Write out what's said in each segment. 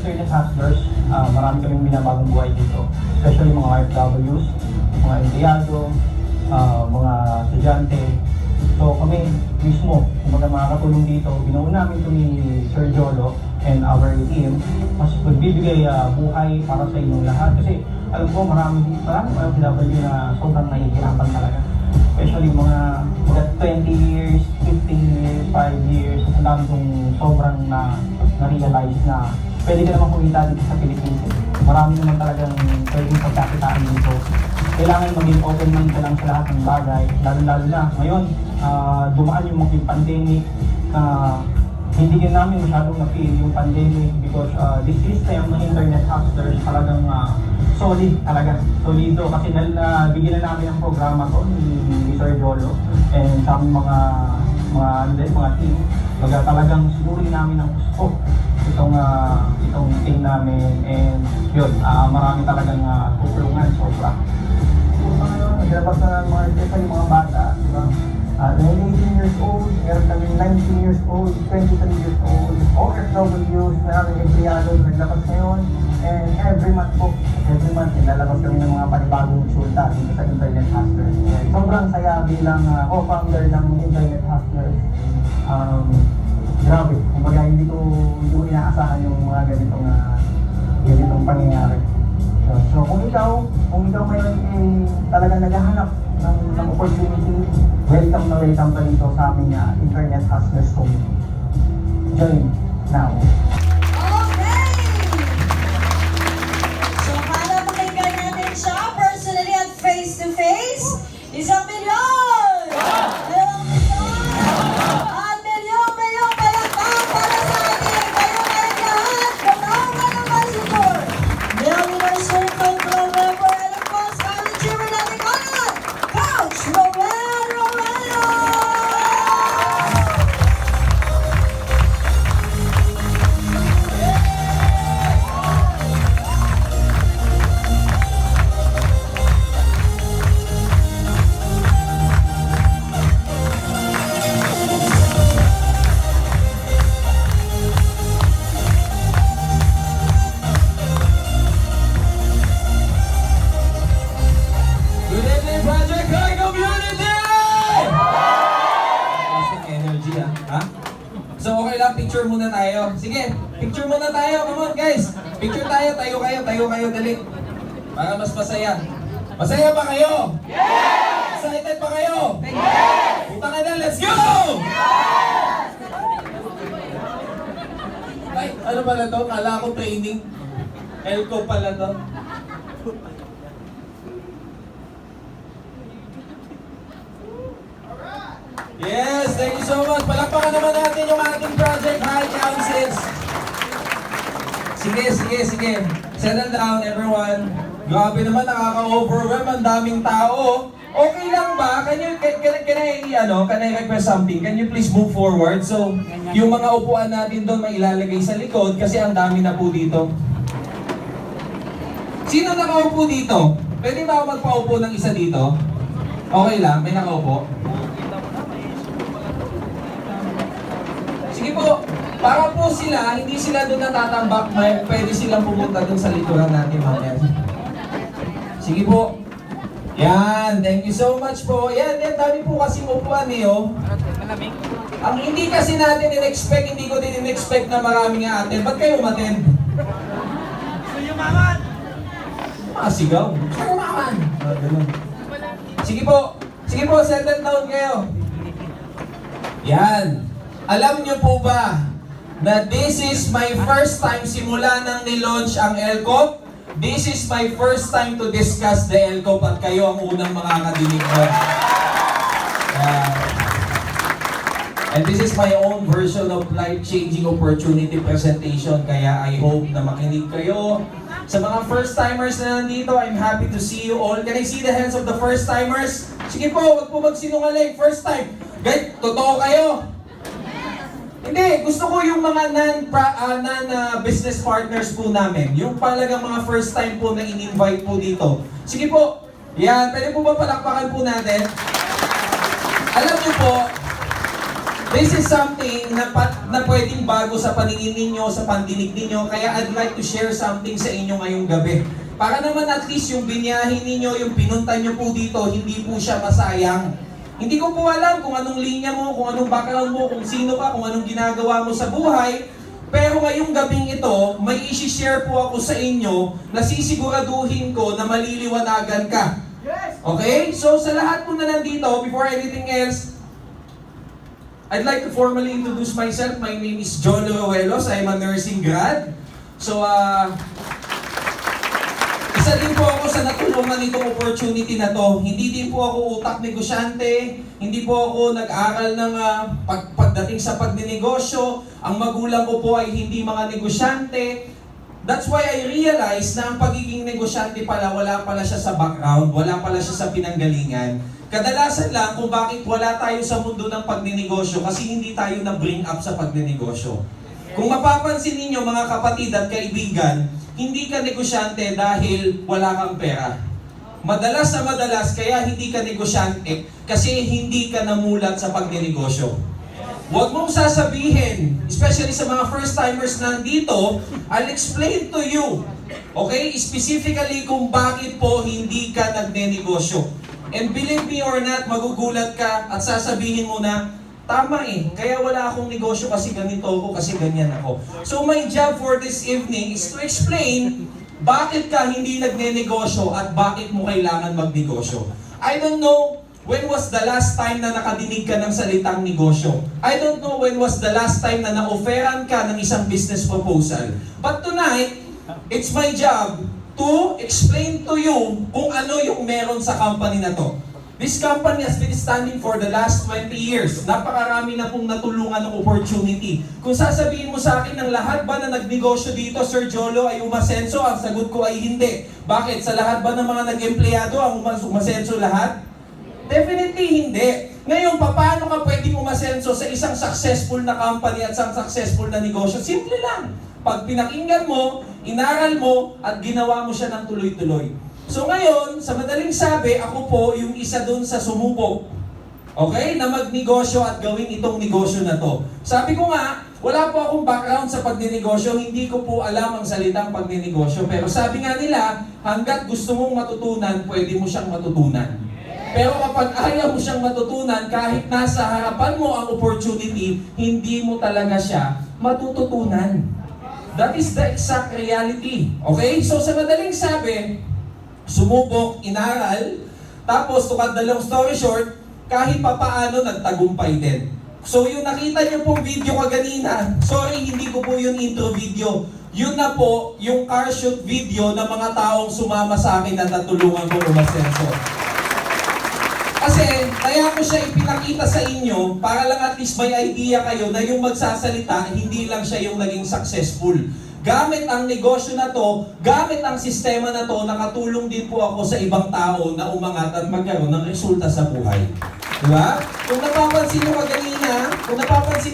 internet hustlers, marami kaming binabagong buhay dito. Especially mga OFWs, mga empleyado, mga estudyante. So kami mismo, kumbaga makakatulong dito, binuo namin ito ni Sir Jolo and our team, mas magbibigay buhay para sa inyong lahat. Kasi alam ko marami OFW na sobrang nahihirapan talaga. Especially mga 20 years, 15 years, 5 years, ang dami kong sobrang na-realize na pwede ka naman kumita dito sa Pilipinas. Marami naman talagang pwedeng pagkakitaan dito. Kailangan maging open mind ka lang sa lahat ng bagay, lalo-lalo na ngayon, dumaan yung mga pandemic, hindi din namin masyadong na-feel yung pandemic because this system ng internet hustlers talagang solid talaga, solido kasi bigyan na namin ang programa to ni Sir Jolo and sa aming mga team. Kaya talagang sinurin namin ang gusto itong team namin and yun, marami talagang tutulungan sobra. Naglabas na ng mga bata, di ba? 18 years old, meron kami 19 years old, 23 years old, OFWs, maraming empleyado naglabas ngayon, and every month nilalabas kami ng mga panibagong resulta dito sa Internet Hustlers. Sobrang saya bilang co-founder ng Internet Hustlers. Grabe, kumbaga hindi ko inaasahan yung mga ganitong pangyayari. So kung ikaw ngayon talagang naghahanap ng opportunity, welcome pa dito sa aming Internet Hustlers Community. Join now. Okay! So para pakinggan natin siya personally at face-to-face, 1 milyon! 2 milyon! At milyon palakpak para sa ating kayo-kayong lahat! Katawan ng Masipur! Millionaire Circle Club member and of course, college cheerleader natin kanan, Coach Rowan Romano! Good evening, Project High Community! Classic energy, ha? So, okay lang, picture muna tayo. Sige, picture muna tayo. Come on, guys. Picture tayo, tayo kayo, dali. Para mas masaya. Masaya ba kayo? Yes! Excited pa kayo? Yes! Punta ka na, let's go! Yes! Ay, ano pala to? Kala ko training. Elco pala to. Yes, thank you so much. Palakpakan naman natin yung ating Project High Councils. Sige. Settle down, everyone. Grabe naman, nakaka-overwhelm. Ang daming tao. Okay lang ba? Can I request something? Can you please move forward? So, yung mga upuan natin doon may ilalagay sa likod kasi ang dami na po dito. Sino nakaupo dito? Pwede ba ako magpaupo ng isa dito? Okay lang, may nakaupo. Sige po, para po sila, hindi sila doon natatambak, pwede silang pumunta doon sa likuran natin mamaya. Sige po. Yan, thank you so much po. Yan, dami po kasi upuan oh. Ang hindi kasi natin in-expect, hindi ko din in-expect na marami nga atin. Ba't kayo umattend? Yumaman! Sigaw. Yumaman! Ganun. Sige po, settle down kayo. Yan. Alam niyo po ba na this is my first time simula nang nilaunch ang LCOP? This is my first time to discuss the LCOP at kayo ang unang makakadinig ko. And this is my own version of life-changing opportunity presentation. Kaya I hope na makinig kayo. Sa mga first-timers na nandito, I'm happy to see you all. Can I see the hands of the first-timers? Sige po, wag po magsinungaling. First time. Guys, totoo kayo? Hindi, gusto ko yung mga non-business partners po namin. Yung talagang mga first time po na in-invite po dito. Sige po, yan, pwede po ba palakpakan po natin? Alam niyo po, This is something na pwedeng bago sa paningin ninyo, sa pandinig ninyo, kaya I'd like to share something sa inyo ngayong gabi. Para naman at least yung binyahin ninyo, yung pinunta nyo po dito, hindi po siya masayang. Hindi ko po alam kung anong linya mo, kung anong background mo, kung sino ka, kung anong ginagawa mo sa buhay. Pero ngayong gabing ito, may isi-share po ako sa inyo na sisiguraduhin ko na maliliwanagan ka. Okay? So sa lahat po na nandito, before anything else, I'd like to formally introduce myself. My name is John Ruelos. I'm a nursing grad. So, isa din po ako sa natulungan nitong opportunity na to. Hindi din po ako utak negosyante. Hindi po ako nag-aral ng pagdating sa pagninegosyo. Ang magulang ko po ay hindi mga negosyante. That's why I realized na ang pagiging negosyante pala, wala pala siya sa background, wala pala siya sa pinanggalingan. Kadalasan lang kung bakit wala tayo sa mundo ng pagninegosyo kasi hindi tayo na-bring up sa pagninegosyo. Kung mapapansin ninyo mga kapatid at kaibigan, hindi ka negosyante dahil wala kang pera. Madalas na madalas kaya hindi ka negosyante kasi hindi ka namulat sa pagninegosyo. Huwag mong sasabihin, especially sa mga first-timers na nandito, I'll explain to you, okay, specifically kung bakit po hindi ka nagnenegosyo. And believe me or not, magugulat ka at sasabihin mo na, tama kaya wala akong negosyo kasi ganito ako, kasi ganyan ako. So my job for this evening is to explain bakit ka hindi nagnenegosyo at bakit mo kailangan magnegosyo. I don't know when was the last time na nakadinig ka ng salitang negosyo. I don't know when was the last time na na-offeran ka ng isang business proposal. But tonight, it's my job to explain to you kung ano yung meron sa company na to. This company has been standing for the last 20 years. Napakarami na pong natulungan ng opportunity. Kung sasabihin mo sa akin ng lahat ba na nagnegosyo dito, Sir Jolo, ay umasenso, ang sagot ko ay hindi. Bakit? Sa lahat ba ng mga nag-empleyado ang umasenso lahat? Definitely hindi. Ngayon, paano ka pwedeng umasenso sa isang successful na company at isang successful na negosyo? Simple lang. Pag pinakinggan mo, inaral mo, at ginawa mo siya ng tuloy-tuloy. So ngayon, sa madaling sabi, ako po yung isa dun sa sumubok. Okay? Na magnegosyo at gawin itong negosyo na to. Sabi ko nga, wala po akong background sa pagninegosyo, hindi ko po alam ang salitang pagninegosyo. Pero sabi nga nila, hanggat gusto mong matutunan, pwede mo siyang matutunan. Pero kapag ayaw mo siyang matutunan, kahit nasa harapan mo ang opportunity, hindi mo talaga siya matututunan. That is the exact reality. Okay? So sa madaling sabi, sumubok, inaral, tapos to cut the long story short, kahit papaano nagtagumpay din. So yung nakita niyo pong video kaganina, sorry hindi ko po yung intro video. Yun na po yung car shoot video ng mga taong sumama sa akin at natulungan ko umasenso. Kasi kaya ko siya ipinakita sa inyo para lang at least may idea kayo na yung magsasalita, hindi lang siya yung naging successful. Gamit ang negosyo na to, gamit ang sistema na to, nakatulong din po ako sa ibang tao na umangat at magkaroon ng resulta sa buhay. Diba? Kung napapansin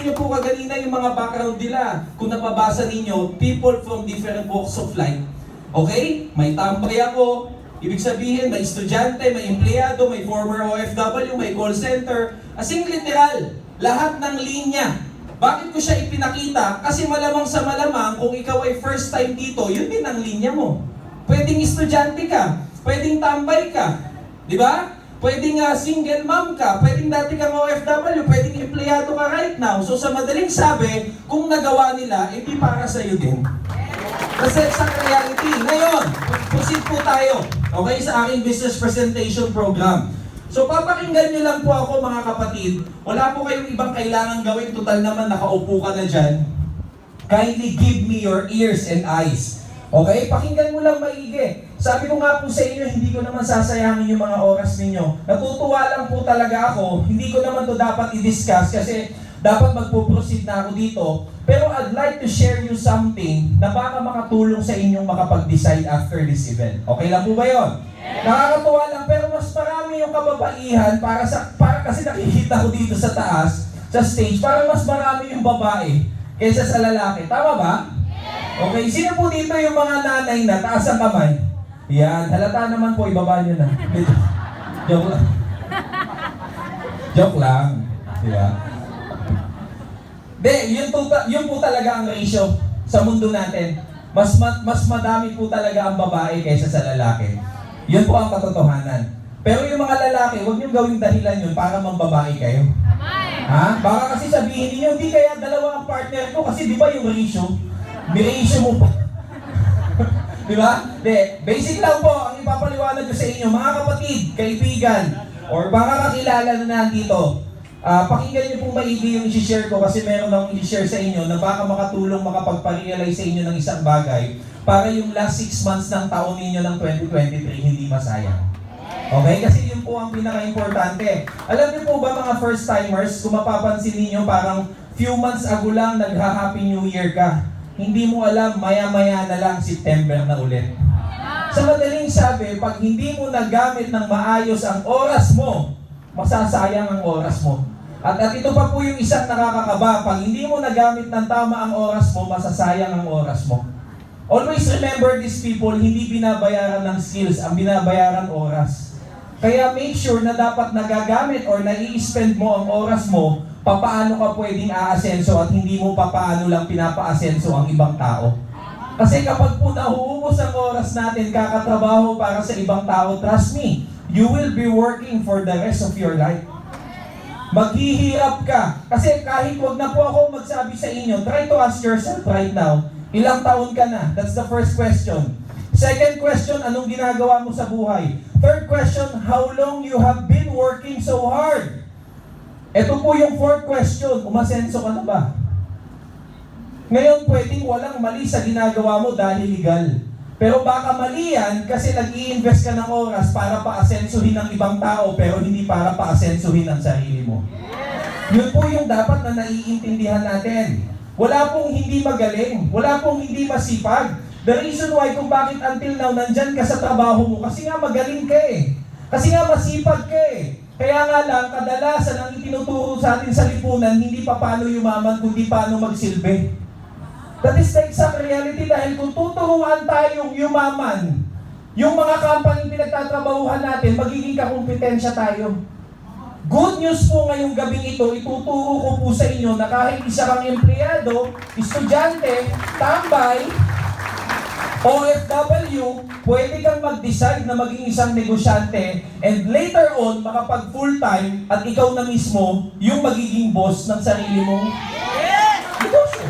nyo po kaganina yung mga background nila, kung napabasa ninyo, people from different walks of life. Okay? May tambay ako, ibig sabihin, may estudyante, may empleyado, may former OFW, may call center. Asing literal, lahat ng linya. Bakit ko siya ipinakita? Kasi malamang sa malamang, kung ikaw ay first time dito, yun din ang linya mo. Pwedeng estudyante ka, pwedeng tambay ka, di ba? Pwedeng single mom ka, pwedeng dati kang OFW, pwedeng empleyado ka right now. So sa madaling sabi, kung nagawa nila, hindi para sa'yo din. Kasi sa reality. Ngayon, proceed po tayo, okay, sa aking business presentation program. So papakinggan nyo lang po ako mga kapatid. Wala po kayong ibang kailangan gawin. Total naman nakaupo ka na dyan. Kindly give me your ears and eyes. Okay? Pakinggan mo lang maigi. Sabi ko nga po sa inyo, hindi ko naman sasayangin yung mga oras ninyo. Natutuwa lang po talaga ako. Hindi ko naman to dapat i-discuss kasi dapat magpo-proceed na ako dito. Pero I'd like to share you something na baka makatulong sa inyong makapag-decide after this event. Okay lang po ba yun? Nakakatuwa lang, pero mas marami yung kababaihan para kasi nakikita ko dito sa taas, sa stage, para mas marami yung babae kaysa sa lalaki. Tama ba? Okay, sino po dito yung mga nanay na taas ang kamay? Yan, halata naman po, ibaba nyo na. Joke lang. Joke lang. Diba? Yun po talaga ang ratio sa mundo natin. Mas madami po talaga ang babae kaysa sa lalaki. Yun po ang katotohanan. Pero yung mga lalaki, huwag niyong gawing dahilan yun para mambabae kayo. Ha? Baka kasi sabihin niyo, hindi kaya dalawa ang partner ko kasi di ba yung ratio? May ratio mo pa. Di ba? Basic lang po ang ipapaliwanag ko sa inyo, mga kapatid, kaibigan, or baka kakilala na nandito. Pakinggan niyo pong maigi yung i-share ko kasi meron akong i-share sa inyo na baka makatulong makapagpa-realize sa inyo ng isang bagay para yung last 6 months ng taon ninyo ng 2023 hindi masayang. Okay? Kasi yun po ang pinaka-importante. Alam niyo po ba mga first-timers, kung mapapansin niyo parang few months ago lang nagha-Happy New Year ka. Hindi mo alam, maya-maya na lang September na ulit. Sa madaling sabi, pag hindi mo nagamit ng maayos ang oras mo, masasayang ang oras mo. At ito pa po yung isang nakakakaba, pag hindi mo nagamit ng tama ang oras mo, masasayang ang oras mo. Always remember these people, hindi binabayaran ng skills, ang binabayaran oras. Kaya make sure na dapat nagagamit or nai-spend mo ang oras mo, papaano ka pwedeng aasenso at hindi mo papaano lang pinapaasenso ang ibang tao. Kasi kapag po nauubos ang oras natin kakatrabaho para sa ibang tao, trust me, you will be working for the rest of your life. Maghihirap ka. Kasi kahit wag na po ako magsabi sa inyo, try to ask yourself right now, ilang taon ka na? That's the first question. Second question, anong ginagawa mo sa buhay? Third question, how long you have been working so hard? Ito po yung fourth question, umasenso ka na ba? Ngayon, pwedeng walang mali sa ginagawa mo dahil legal. Pero baka mali yan kasi nag-i-invest ka ng oras para pa-asensuhin ang ibang tao pero hindi para pa-asensuhin ang sarili mo. Yun po yung dapat na naiintindihan natin. Wala pong hindi magaling, wala pong hindi masipag. The reason why kung bakit until now nandyan ka sa trabaho mo, kasi nga magaling ka eh. Kasi nga masipag ka eh. Kaya nga lang, kadalasan ang itinuturo sa atin sa lipunan, hindi pa paano yumaman, kundi paano magsilbi. That is the exact reality dahil kung tuturuan tayong yumaman, yung mga company pinagtatrabahuhan natin, magiging kakumpetensya tayo. Good news po ngayong gabing ito, ituturo ko po sa inyo na kahit isa kang empleyado, estudyante, tambay, OFW, pwede kang mag-decide na maging isang negosyante and later on, makapag full-time at ikaw na mismo yung magiging boss ng sarili mong negosyo.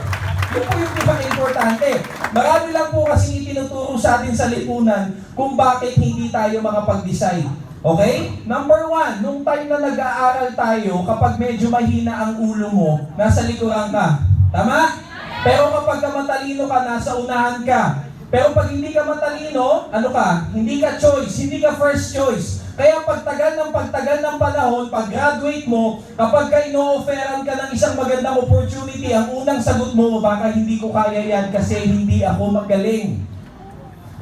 Yun po yung pinaka-importante. Marami lang po kasi itinuturo sa atin sa lipunan kung bakit hindi tayo makapag-decide. Okay? Number 1, nung time na nag-aaral tayo, kapag medyo mahina ang ulo mo, nasa likuran ka. Tama? Pero kapag matalino ka, nasa unahan ka. Pero pag hindi ka matalino, ano ka? Hindi ka choice, hindi ka first choice. Kaya pagtagal ng panahon, pag-graduate mo, kapag ka ino-offeran ka ng isang magandang opportunity, ang unang sagot mo, baka hindi ko kaya yan kasi hindi ako magaling.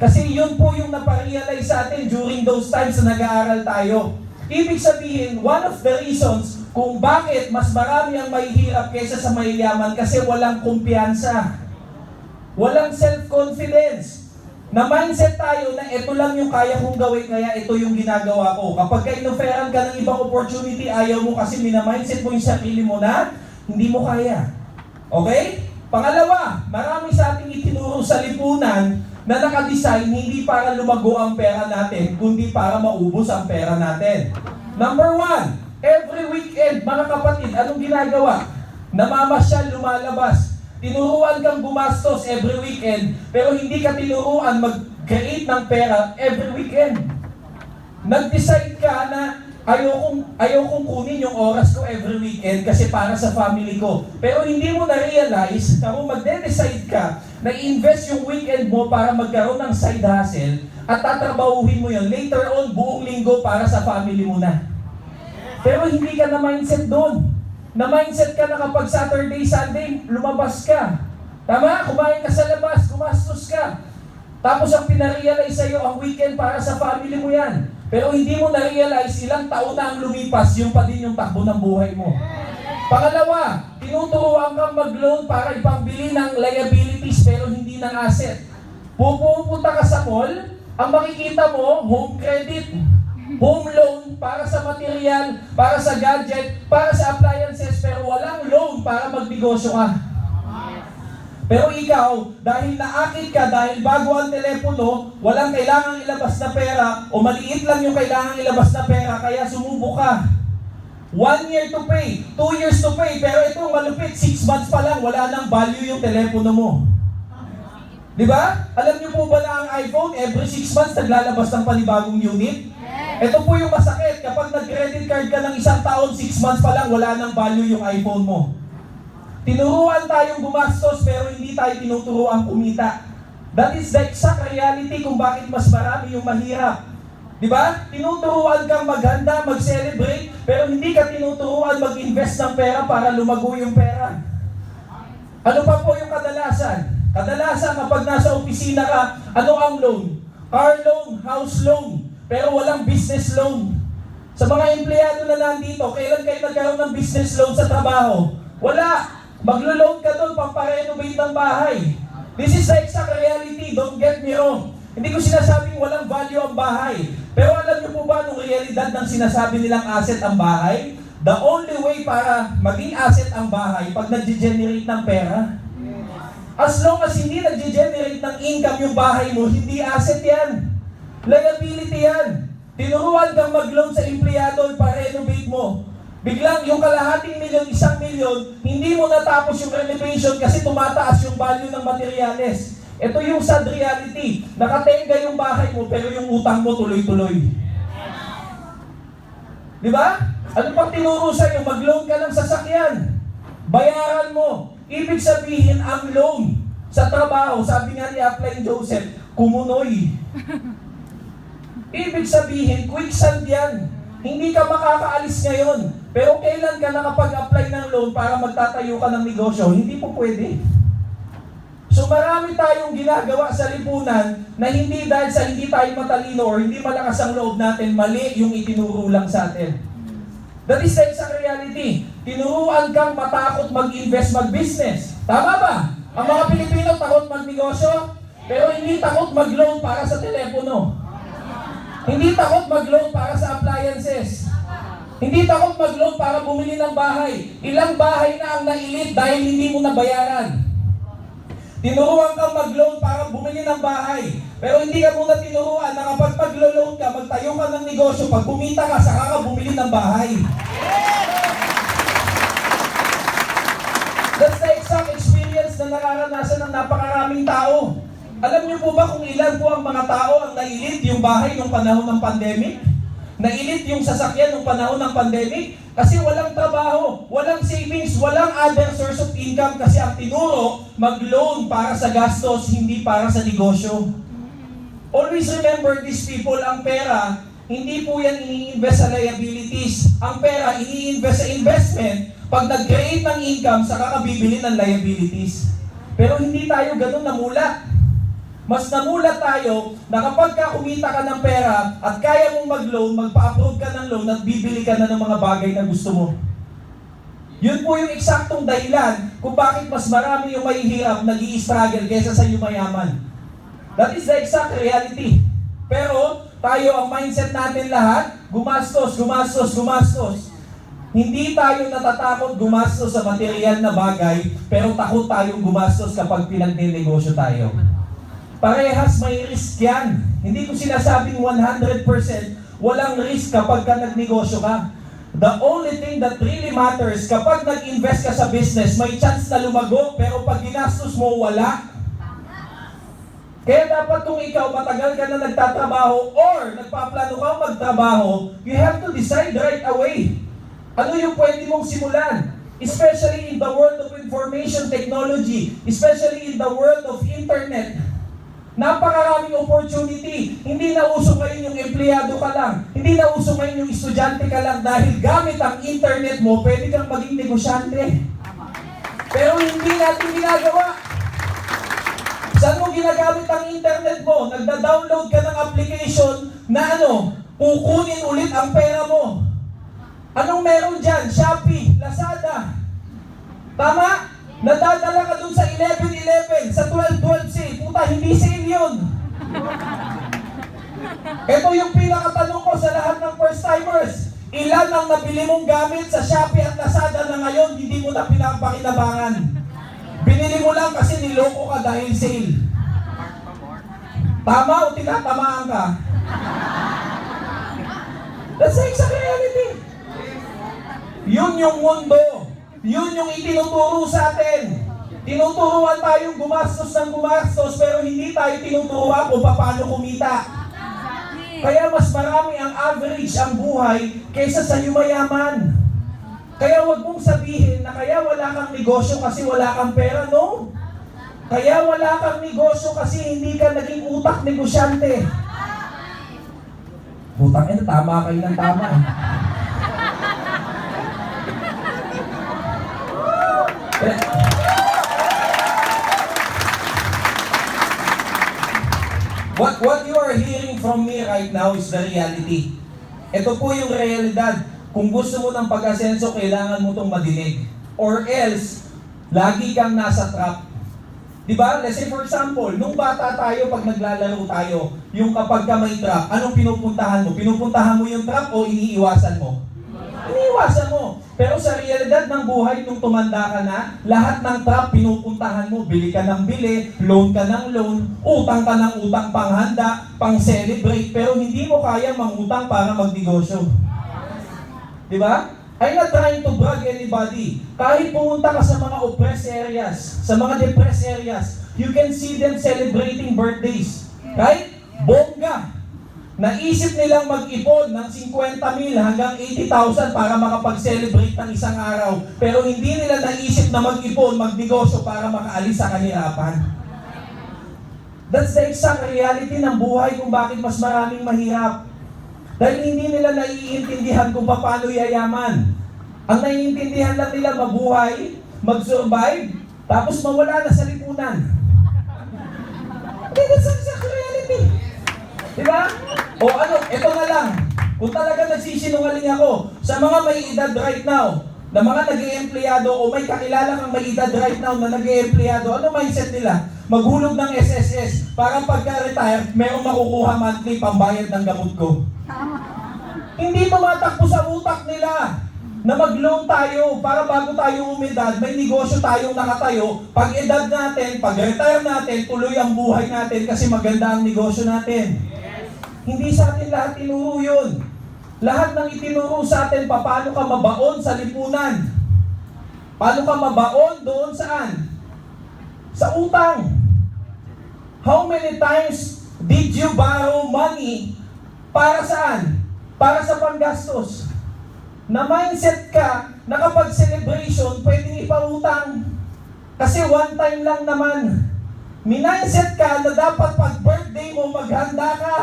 Kasi yun po yung naparealize sa atin during those times na nag-aaral tayo. Ibig sabihin, one of the reasons kung bakit mas marami ang mahihirap kaysa sa mayayaman kasi walang kumpiyansa. Walang self-confidence. Na mindset tayo na ito lang yung kaya kong gawin, kaya ito yung ginagawa ko. Kapag ka-inoferan ka ng ibang opportunity, ayaw mo kasi mina-mindset mo yung sarili mo na hindi mo kaya. Okay? Pangalawa, marami sa ating itinuro sa lipunan na nakadesign hindi para lumago ang pera natin, kundi para maubos ang pera natin. Number 1, every weekend, mga kapatid, anong ginagawa? Namamasyal, lumalabas. Tinuruan kang gumastos every weekend, pero hindi ka tinuruan mag-create ng pera every weekend. Nag-decide ka na ayaw kong kunin yung oras ko every weekend kasi para sa family ko. Pero hindi mo na-realize na kung magde-decide ka na i-invest yung weekend mo para magkaroon ng side hustle at tatrabahuhin mo yun, later on, buong linggo para sa family mo na. Pero hindi ka na mindset doon. Na-mindset ka na kapag Saturday, Sunday, lumabas ka. Tama? Kumain ka sa labas, gumastos ka. Tapos ang pinarealize sa'yo, ang weekend para sa family mo yan. Pero hindi mo na-realize ilang taon na ang lumipas, yung pa din yung takbo ng buhay mo. Pangalawa, tinuturuan kang mag-loan para ipambili ng liabilities pero hindi ng asset. Pupunta ka sa mall, ang makikita mo, home credit. Home loan para sa material, para sa gadget, para sa appliances, pero walang loan para magnegosyo ka. Pero ikaw, dahil naakit ka, dahil bago ang telepono, walang kailangang ilabas na pera, o maliit lang yung kailangang ilabas na pera, kaya sumubok ka. 1 year to pay, 2 years to pay, pero ito malupit, 6 months pa lang, wala nang value yung telepono mo. Di ba? Alam niyo po ba na ang iPhone, every 6 months naglalabas ng panibagong unit? Ito po yung masakit, kapag nag-credit card ka ng 1 taon, 6 months pa lang, wala nang value yung iPhone mo. Tinuruan tayong gumastos pero hindi tayo tinuturuan kumita. That is the exact reality kung bakit mas marami yung mahirap. Di ba? Tinuturuan kang maghanda, mag-celebrate, pero hindi ka tinuturuan mag-invest ng pera para lumago yung pera. Ano pa po yung kadalasan? Kadalasan kapag nasa opisina ka, ano ang loan? Car loan, house loan, pero walang business loan. Sa mga empleyado na nandito, kailan kayo nagkaroon ng business loan sa trabaho? Wala! Maglo-loan ka doon, pamparenovate ng bahay. This is the exact reality, don't get me wrong. Hindi ko sinasabing walang value ang bahay. Pero alam niyo po ba nung realidad ng sinasabi nilang asset ang bahay? The only way para maging asset ang bahay, pag nag-generate ng pera. As long as hindi nag-generate ng income yung bahay mo, hindi asset yan. Liability yan. Tinuruan kang mag-loan sa empleyado para renovate mo. Biglang yung kalahating milyon, 1 milyon, hindi mo natapos yung renovation kasi tumataas yung value ng materyales. Ito yung sad reality. Nakatenga yung bahay mo pero yung utang mo tuloy-tuloy. Di ba? Ano pang tinuro sa'yo? Mag-loan ka ng sasakyan. Bayaran mo. Ibig sabihin ang loan sa trabaho, sabi nga ni Apply Joseph, kumunoy. Ibig sabihin, quicksand yan. Hindi ka makakaalis ngayon. Pero kailan ka nakapag-apply ng loan para magtatayo ka ng negosyo? Hindi po pwede. So marami tayong ginagawa sa lipunan na hindi dahil sa hindi tayo matalino or hindi malakas ang loob natin, mali yung itinuro lang sa atin. That is the exact reality. Tinuruan kang matakot mag-invest, mag-business. Tama ba? Ang mga Pilipino takot mag-negosyo, pero hindi takot mag-loan para sa telepono. Hindi takot mag-loan para sa appliances. Hindi takot mag-loan para bumili ng bahay. Ilang bahay na ang nailit dahil hindi mo nabayaran. Tinuruan kang mag-loan para bumili ng bahay. Pero hindi ka muna tinuruan na kapag mag-loan ka, magtayo ka ng negosyo, pag kumita ka, saka ka bumili ng bahay. That's the exact experience na nararanasan ng napakaraming tao. Alam niyo po ba kung ilan po ang mga tao ang nailit yung bahay nung panahon ng pandemic? Nailit yung sasakyan nung panahon ng pandemic? Kasi walang trabaho, walang savings, walang other source of income kasi ang tinuro, mag-loan para sa gastos, hindi para sa negosyo. Always remember these people, ang pera, hindi po yan ini-invest sa liabilities. Ang pera, ini-invest sa investment. Pag nag-create ng income, saka ka bibili ng liabilities. Pero hindi tayo ganun namula. Mas namulat tayo na kapag ka kumita ka ng pera at kaya mong mag-loan, magpa-approve ka ng loan at bibili ka na ng mga bagay na gusto mo. Yun po yung eksaktong dahilan kung bakit mas marami yung mahihirap, nag-i-struggle kaysa sa yumayaman. That is the exact reality. Pero tayo, ang mindset natin lahat, gumastos, gumastos, gumastos. Hindi tayo natatakot gumastos sa material na bagay, pero takot tayong gumastos kapag pinagnenegosyo tayo. Parehas may risk yan. Hindi ko sinasabing 100% walang risk kapag ka nagnegosyo ka. The only thing that really matters, kapag nag-invest ka sa business, may chance na lumago, pero pag ginastos mo, wala. Kaya dapat kung ikaw matagal ka na nagtatrabaho or nagpaplano ka magtrabaho, you have to decide right away. Ano yung pwede mong simulan? Especially in the world of information technology, especially in the world of internet. Napakaraming opportunity. Hindi na uso ngayon yung empleyado ka lang. Hindi na uso ngayon yung estudyante ka lang dahil gamit ang internet mo, pwede kang maging negosyante. Pero hindi natin ginagawa. Saan mo ginagamit ang internet mo? Nagda-download ka ng application na kukunin ulit ang pera mo. Anong meron dyan? Shopee, Lazada. Tama? Nadadala ka dun sa 11-11, sa 12-12 sale. Puta, hindi sale yun. Ito yung pinakatanong ko sa lahat ng first timers, ilan ang nabili mong gamit sa Shopee at Lazada na ngayon hindi mo na pinapakinabangan? Binili mo lang kasi niloko ka dahil sale. Tama o tinatamaan ka? That's the exact reality. Yun yung mundo. Yun yung itinuturo sa atin. Tinuturuan tayong gumastos ng gumastos pero hindi tayo tinuturuan kung paano kumita. Kaya mas marami ang average ang buhay kaysa sa yumayaman. Kaya wag mong sabihin na kaya wala kang negosyo kasi wala kang pera, no? Kaya wala kang negosyo kasi hindi ka naging utak negosyante. Utang ina, tama kayo ng tama. What you are hearing from me right now is the reality. Ito po yung realidad. Kung gusto mo ng pag-asenso, kailangan mo itong madinig. Or else, lagi kang nasa trap. Diba? Let's say for example, nung bata tayo, pag naglalaro tayo, yung kapag ka may trap, anong pinupuntahan mo? Pinupuntahan mo yung trap o iniiwasan mo? Iniiwasan mo. Pero sa realidad ng buhay, nung tumanda ka na, lahat ng trap pinupuntahan mo. Bili ka ng bili, loan ka ng loan, utang ka ng utang panghanda, pang-celebrate, pero hindi mo kaya mangutang para magnegosyo. Diba? I'm not trying to brag anybody. Kahit pumunta ka sa mga oppressed areas, sa mga depressed areas, you can see them celebrating birthdays. Right? Bongga. Naisip nilang mag-ipon ng 50,000 hanggang 80,000 para makapag-celebrate ng isang araw. Pero hindi nila naisip na mag-ipon, magnegosyo para makaalis sa kahirapan. That's the exact reality ng buhay kung bakit mas maraming mahirap. Dahil hindi nila naiintindihan kung paano yayaman. Ang naiintindihan lang nila mabuhay, mag-survive, tapos mawala na sa lipunan. Okay, that's the exact reality. Diba? O ano, ito na lang. Kung talaga nagsisinungaling ako, sa mga may edad right now, na mga nag-i-empleyado o may kakilala kang may edad right now na nag-i-empleyado, ano mindset nila? Maghulog ng SSS para pagka-retire, mayroong makukuha monthly pambayad ng gamot ko. Hindi tumatakbo sa utak nila na mag-loan tayo para bago tayo umedad, may negosyo tayong nakatayo. Pag edad natin, pag retire natin, tuloy ang buhay natin kasi maganda ang negosyo natin. Hindi sa atin lahat tinuro yun. Lahat ng itinuro sa atin, paano ka mabaon sa lipunan. Paano ka mabaon doon saan? Sa utang. How many times did you borrow money para saan? Para sa panggastos. Na mindset ka na kapag celebration, pwedeng ipautang. Kasi one time lang naman. Mindset ka na dapat pag birthday mo, maghanda ka.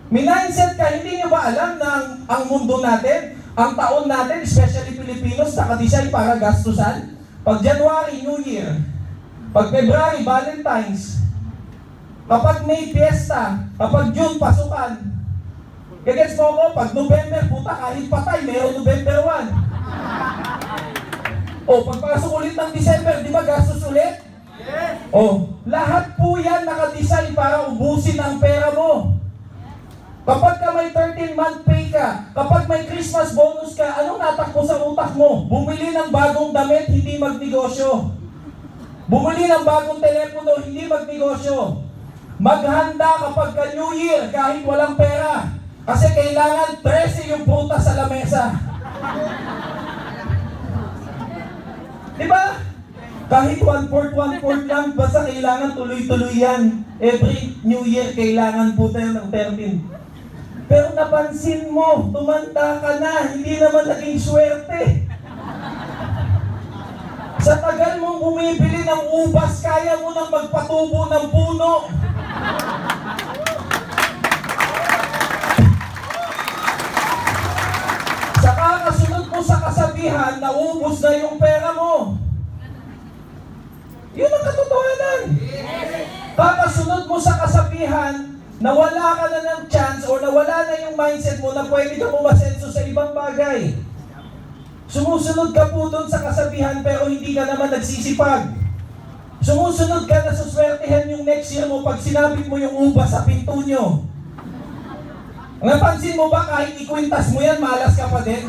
Mindset ka, hindi nyo ba alam na ang mundo natin, ang taon natin, especially Filipinos, nakadesign para gastusan? Pag January, New Year. Pag February, Valentine's. Kapag May, Fiesta. Kapag June, pasukan. Gagets mo ako, pag November, puta, kahit patay, mayroon November 1. O, pagpasok ulit ng December, di ba gastos ulit? Yes. O, lahat po yan nakadesign para ubusin ang pera mo. Kapag ka may 13-month pay ka, kapag may Christmas bonus ka, anong natakbo sa utak mo? Bumili ng bagong damit, hindi magnegosyo. Bumili ng bagong telepono, hindi magnegosyo. Maghanda kapag ka New Year, kahit walang pera. Kasi kailangan 13 yung prutas sa lamesa. Diba? Kahit 1/4 lang, basta kailangan tuloy-tuloy yan. Every New Year, kailangan po tayo ng 13. Pero napansin mo, tumanda ka na, hindi naman naging swerte. Sa tagal mong bumibili ng ubas, kaya mo nang magpatubo ng puno. Sa kakasunod mo sa kasabihan, naubos na yung pera mo. Yun ang katotohanan. Kakasunod mo sa kasabihan, nawala ka na ng chance o nawala na yung mindset mo na pwede ka umasenso sa ibang bagay. Sumusunod ka po doon sa kasabihan pero hindi ka naman nagsisipag. Sumusunod ka na suswertehan yung next year mo pag sinabit mo yung uba sa pinto nyo. Napansin mo ba kahit ikwintas mo yan, malas ka pa din?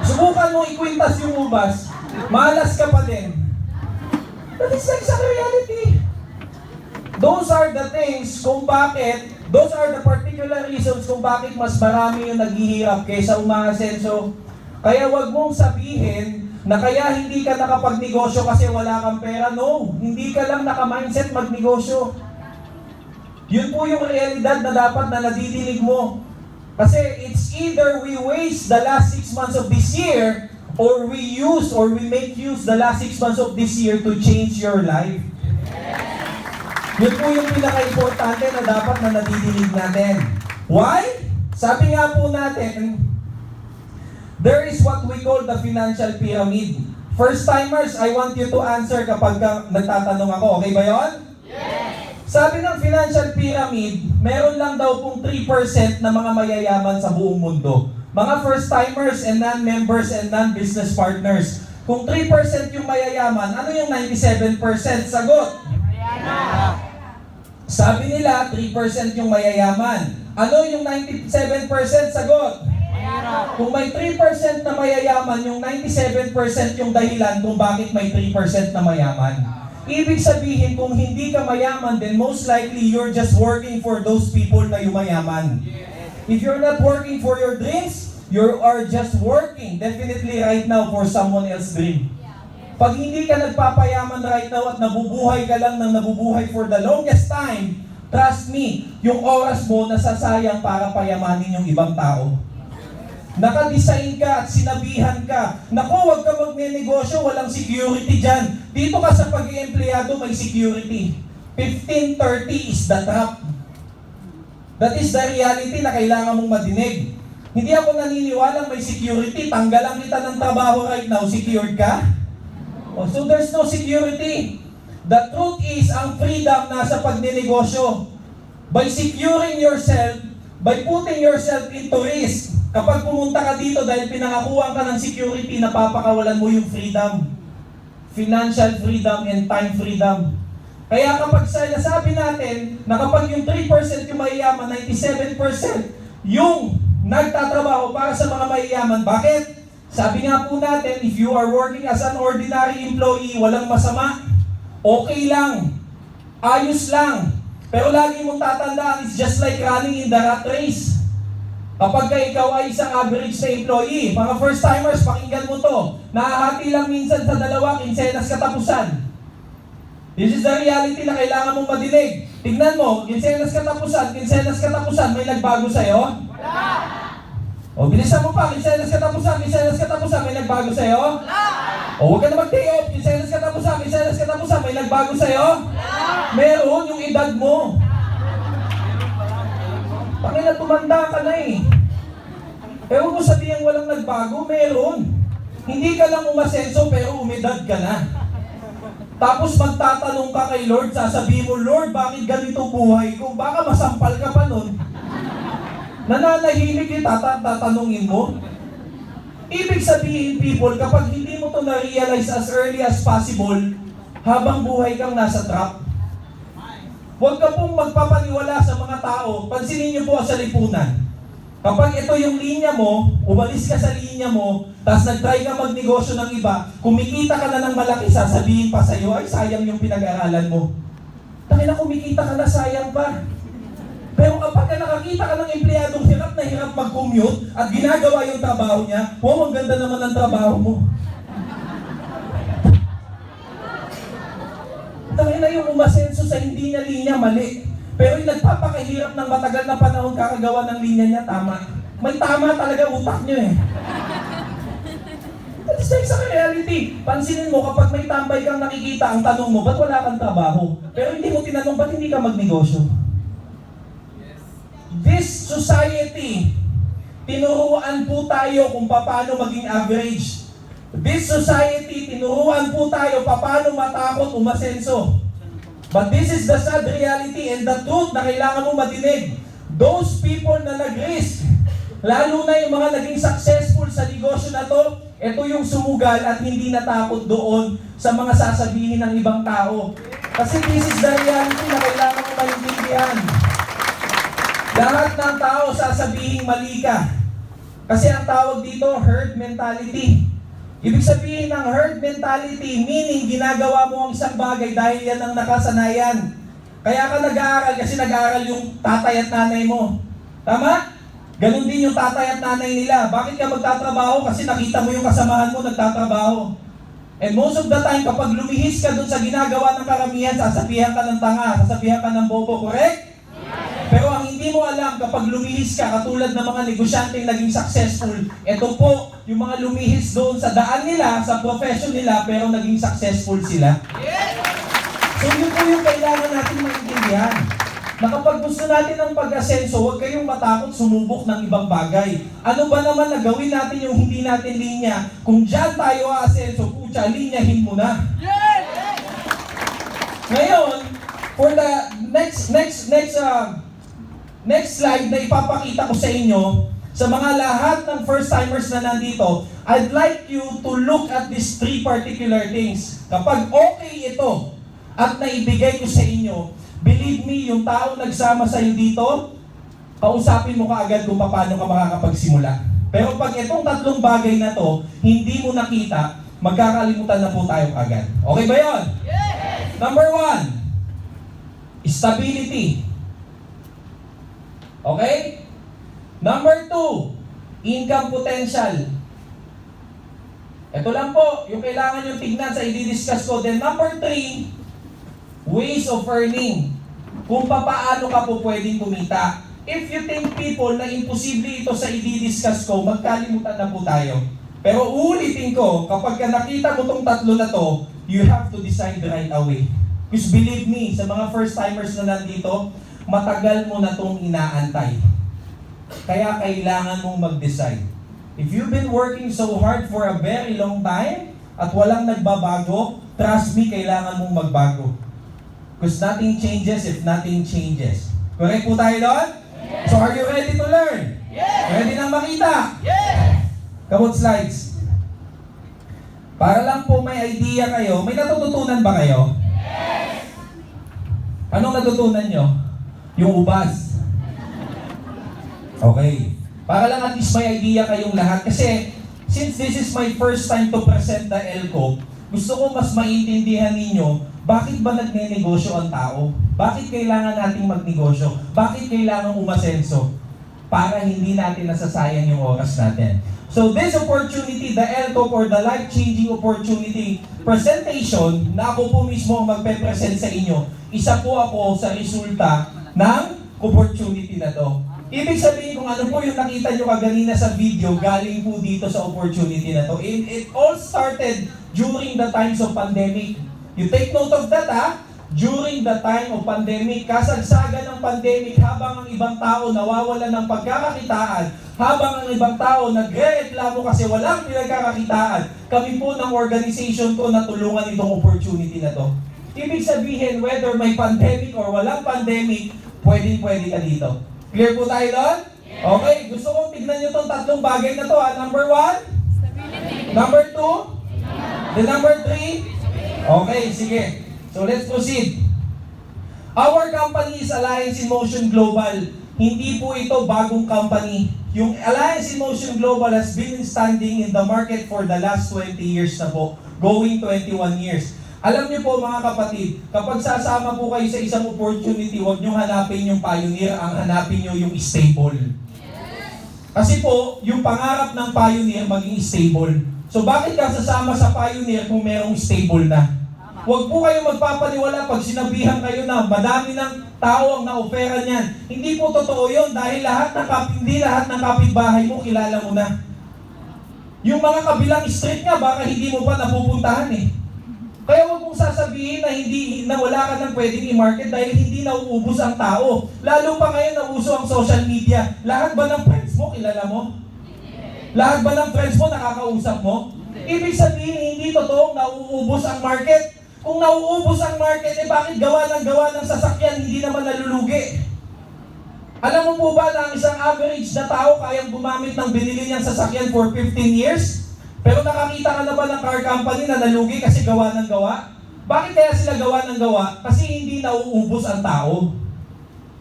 Subukan mo ikwintas yung ubas, malas ka pa din. That is like sa reality. Those are the things kung bakit, those are the particular reasons kung bakit mas marami yung naghihirap kaysa umaasenso. Kaya wag mong sabihin na kaya hindi ka nakapagnegosyo kasi wala kang pera. No, hindi ka lang naka-mindset magnegosyo. Yun po yung realidad na dapat na nadidinig mo. Kasi it's either we waste the last 6 months of this year or we use or we make use the last 6 months of this year to change your life. Yun po yung pinaka-importante na dapat na nadidinig natin. Why? Sabi nga po natin, there is what we call the financial pyramid. First-timers, I want you to answer kapag nagtatanong ako. Okay ba yun? Yes! Sabi ng financial pyramid, meron lang daw pong 3% na mga mayayaman sa buong mundo. Mga first-timers and non-members and non-business partners. Kung 3% yung mayayaman, ano yung 97%? Sagot! Sabi nila, 3% yung mayayaman. Ano yung 97%? Sagot! Kung may 3% na mayayaman, yung 97% yung dahilan kung bakit may 3% na mayaman. Ibig sabihin, kung hindi ka mayaman, then most likely you're just working for those people na yumayaman. If you're not working for your dreams, you are just working definitely right now for someone else's dream. Pag hindi ka nagpapayaman right now at nabubuhay ka lang ng nabubuhay for the longest time, trust me, yung oras mo nasasayang para payamanin yung ibang tao. Nakadesign ka at sinabihan ka, naku, huwag ka magnenegosyo, walang security dyan. Dito ka sa pag-i-empleyado, may security. 15-30 is the trap. That is the reality na kailangan mong madinig. Hindi ako naniniwalang may security, tanggalan kita ng trabaho right now, secured ka? Oh, so there's no security. The truth is, ang freedom nasa pagnenegosyo. By securing yourself, by putting yourself into risk, kapag pumunta ka dito dahil pinangakuhan ka ng security, napapakawalan mo yung freedom. Financial freedom and time freedom. Kaya kapag sinasabi natin na kapag yung 3% yung mayayaman, 97% yung nagtatrabaho para sa mga mayayaman. Bakit? Sabi nga po natin, if you are working as an ordinary employee, walang masama. Okay lang. Ayos lang. Pero lagi mong tatandaan, it's just like running in the rat race. Kapag ikaw ay isang average na employee, mga first-timers, pakinggan mo to. Nahahati lang minsan sa 2 kinsenas katapusan. This is the reality na kailangan mong madinig. Tignan mo, kinsenas katapusan, may nagbago sa'yo? Wala! O, bilisan mo pa, kinsenas katapusan, may nagbago sa'yo? Wala! O, huwag ka na mag-day off, kinsenas katapusan, may nagbago sa'yo? Wala! Meron yung edad mo. Pakila, tumanda ka na eh. Eh, huwag mo sabihin walang nagbago, meron. Hindi ka lang umasenso pero umedad ka na. Tapos magtatanong ka kay Lord, sasabihin mo, Lord, bakit ganito buhay ko? Baka masampal ka pa nun. Nananahimik yung tatanungin mo. Ibig sabihin, people, kapag hindi mo to na-realize as early as possible, habang buhay kang nasa trap, huwag ka pong magpapaniwala sa mga tao. Pansinin niyo po sa lipunan. Kapag ito yung linya mo, umalis ka sa linya mo, tapos nag-try ka magnegosyo ng iba, kumikita ka na ng malaki, sasabihin pa sa'yo, ay sayang yung pinag-aralan mo. Tangina, kumikita ka na, sayang pa. Pero kapag nakakita ka ng empleyadong hirap na hirap mag-commute at ginagawa yung trabaho niya, wow, ang ganda naman ng trabaho mo. Tangina, yung umasenso sa hindi niya linya, mali. Pero yung nagpapakahirap ng matagal na panahon kakagawa ng linya niya, tama. May tama talaga utak niyo eh. That is like sa reality. Pansinin mo, kapag may tambay kang nakikita, ang tanong mo, ba't wala kang trabaho? Pero hindi mo tinanong, ba't hindi ka magnegosyo? This society, tinuruan po tayo kung paano maging average. This society, tinuruan po tayo paano matakot umasenso. But this is the sad reality and the truth na kailangan mo madinig. Those people na nag-risk, lalo na yung mga naging successful sa negosyo na to, ito yung sumugal at hindi natakot doon sa mga sasabihin ng ibang tao. Kasi this is the reality na kailangan mo maintindihan. Lahat ng tao sasabihin mali ka. Kasi ang tawag dito, herd mentality. Ibig sabihin ng herd mentality, meaning ginagawa mo ang isang bagay dahil yan ang nakasanayan. Kaya ka nag-aaral kasi nag-aaral yung tatay at nanay mo. Tama? Ganon din yung tatay at nanay nila. Bakit ka magtatrabaho? Kasi nakita mo yung kasamahan mo nagtatrabaho. And most of the time, kapag lumihis ka dun sa ginagawa ng karamihan, sasabihan ka ng tanga, sasabihan ka ng bobo, correct? Pero ang hindi mo alam, kapag lumihis ka, katulad ng mga negosyanteng naging successful, ito po, yung mga lumihis doon sa daan nila, sa profession nila, pero naging successful sila. So yun po yung kailangan natin maintindihan. Na kapag gusto natin ng pag-asenso, huwag kayong matakot sumubok ng ibang bagay. Ano ba naman na gawin natin yung hindi natin linya? Kung dyan tayo aasenso, pucha, linyahin mo na. Ngayon, for the next slide na ipapakita ko sa inyo, sa mga lahat ng first-timers na nandito, I'd like you to look at these three particular things. Kapag okay ito, at naibigay ko sa inyo, believe me, yung tao nagsama sa iyo dito, kausapin mo kaagad kung paano ka makakapagsimula. Pero pag itong tatlong bagay na to, hindi mo nakita, magkakalimutan na po tayo kaagad. Okay ba yun? Yes! Number 1, stability. Okay? Number 2, income potential. Ito lang po, yung kailangan yung tignan sa i-discuss ko. Then number 3, ways of earning. Kung paano ka po pwedeng kumita. If you think people na imposible ito sa i-discuss ko, magkalimutan na po tayo. Pero uulitin ko, kapag nakita mo tong tatlo na to, you have to decide right away. Because believe me, sa mga first-timers na nandito, matagal mo na tong inaantay. Kaya kailangan mong mag-decide. If you've been working so hard for a very long time, at walang nagbabago, trust me, kailangan mong magbago. Because nothing changes if nothing changes. Correct po tayo doon? Yes. So are you ready to learn? Yes. Ready nang makita? Yes. Come on, slides. Para lang po may idea kayo, may natututunan ba kayo? Yes. Anong natutunan nyo? Yung ubas. Okay. Para lang at least may idea kayong lahat. Kasi since this is my first time to present the ELCO, gusto ko mas maintindihan ninyo, bakit ba nagne-negosyo ang tao? Bakit kailangan nating magnegosyo? Bakit kailangan umasenso? Para hindi natin nasasayang yung oras natin. So this opportunity, the ELCO or the life-changing opportunity presentation, na ako po mismo ang magpe-present sa inyo, isa po ako sa resulta ng opportunity na to. Ibig sabihin kung ano po yung nakita nyo kaganina sa video, galing po dito sa opportunity na to. It all started during the times of pandemic. You take note of that, ha? During the time of pandemic, kasagsagan ng pandemic, habang ang ibang tao nawawalan ng pagkakakitaan, habang ang ibang tao nagre-reklamo kasi walang pinagkakakitaan, kami po ng organization to natulungan itong opportunity na to. Ibig sabihin, whether may pandemic or walang pandemic, pwede ka dito. Clear po tayo doon? Okay, gusto kong tignan nyo itong tatlong bagay na to, ha? Number 1? Stability. Number 2? The number 3? Okay, sige. So let's proceed. Our company is Alliance in Motion Global. Hindi po ito bagong company. Yung Alliance in Motion Global has been standing in the market for the last 20 years na po. Going 21 years. Alam niyo po mga kapatid, kapag sasama po kayo sa isang opportunity, huwag niyo hanapin yung pioneer, ang hanapin niyo yung stable. Kasi po, yung pangarap ng pioneer maging stable. So bakit ka sasama sa pioneer kung merong stable na? Huwag po kayo magpapaniwala pag sinabihan kayo na madami ng tao ang na-ofera niyan. Hindi po totoo yun dahil hindi lahat ng kapitbahay mo kilala mo na. Yung mga kabilang street nga, baka hindi mo pa napupuntahan eh. Kaya huwag mong sasabihin na wala ka nang pwedeng i-market dahil hindi nauubos ang tao. Lalo pa ngayon nauso ang social media. Lahat ba ng friends mo kilala mo? Lahat ba ng friends mo nakakausap mo? Ibig sabihin, hindi totoong nauubos ang market. Kung nauubos ang market, bakit gawa ng sasakyan, hindi naman nalulugi? Alam mo po ba na ang isang average na tao kayang gumamit ng binili niyang sasakyan for 15 years? Pero nakakita ka na ba ng car company na nalugi kasi gawa ng gawa? Bakit kaya sila gawa ng gawa? Kasi hindi nauubos ang tao.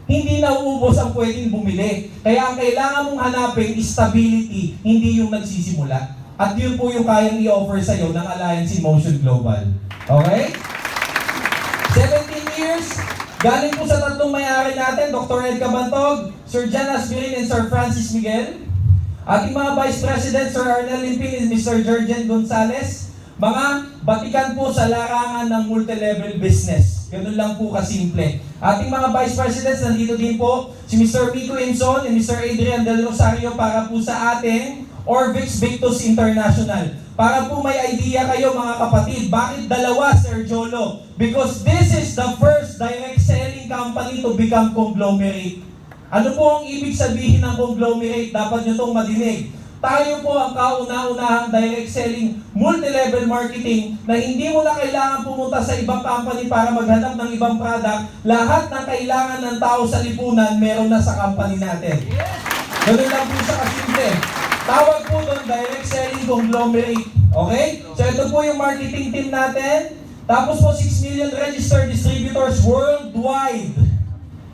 hindi nauubos ang pwedeng bumili. Kaya ang kailangan mong hanapin is stability, hindi yung nagsisimula. At yun po yung kayang i-offer sa'yo ng Alliance in Motion Global. Okay? 17 years, galing po sa tatlong may-ari natin, Dr. Ed Cabantog, Sir Jan Asbirin, and Sir Francis Miguel. Ating mga Vice President, Sir Arnel Limping and Mr. Jurgen Gonzales. Mga batikan po sa larangan ng multi-level business. Ganun lang po kasimple. Ating mga Vice Presidents, nandito din po si Mr. Pico Imson and Mr. Adrian Del Rosario para po sa ating Orvix Victus International. Para po may idea kayo mga kapatid, bakit dalawa, Sir Jolo? Because this is the first direct selling company to become conglomerate. Ano po ang ibig sabihin ng conglomerate? Dapat nyo itong madinig. Tayo po ang kauna-unahang direct selling multi-level marketing na hindi mo na kailangan pumunta sa ibang company para maghanap ng ibang product. Lahat ng kailangan ng tao sa lipunan, meron na sa company natin. Ganun lang po siya kasimple. Tawag po doon direct selling conglomerate. Okay? So ito po yung marketing team natin. Tapos po 6 million registered distributors worldwide.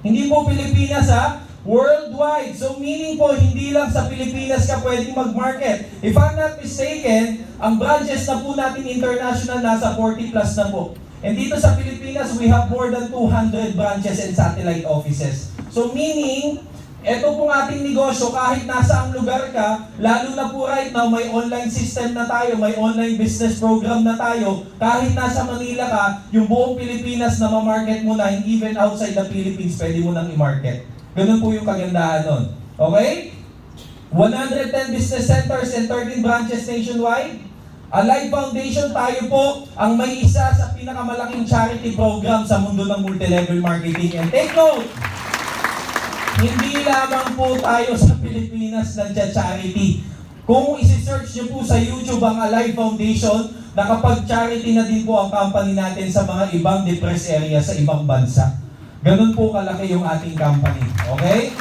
Hindi po Pilipinas ha, worldwide. So meaning po, hindi lang sa Pilipinas ka pwedeng mag-market. If I'm not mistaken, ang branches na po natin international nasa 40 plus na po. And dito sa Pilipinas, we have more than 200 branches and satellite offices. So meaning, ito pong ating negosyo, kahit nasa ang lugar ka, lalo na po right now, may online system na tayo, may online business program na tayo, kahit nasa Manila ka, yung buong Pilipinas na ma-market mo na, even outside the Philippines, pwede mo nang i-market. Ganun po yung kagandahan nun. Okay? 110 business centers and 13 branches nationwide. Alive Foundation, tayo po ang may isa sa pinakamalaking charity program sa mundo ng multi-level marketing. And take note, hindi lamang po tayo sa Pilipinas nagcha-charity. Kung isi-search nyo po sa YouTube ang Alive Foundation, nakapag-charity na din po ang company natin sa mga ibang depressed area sa ibang bansa. Ganun po kalaki yung ating company. Okay?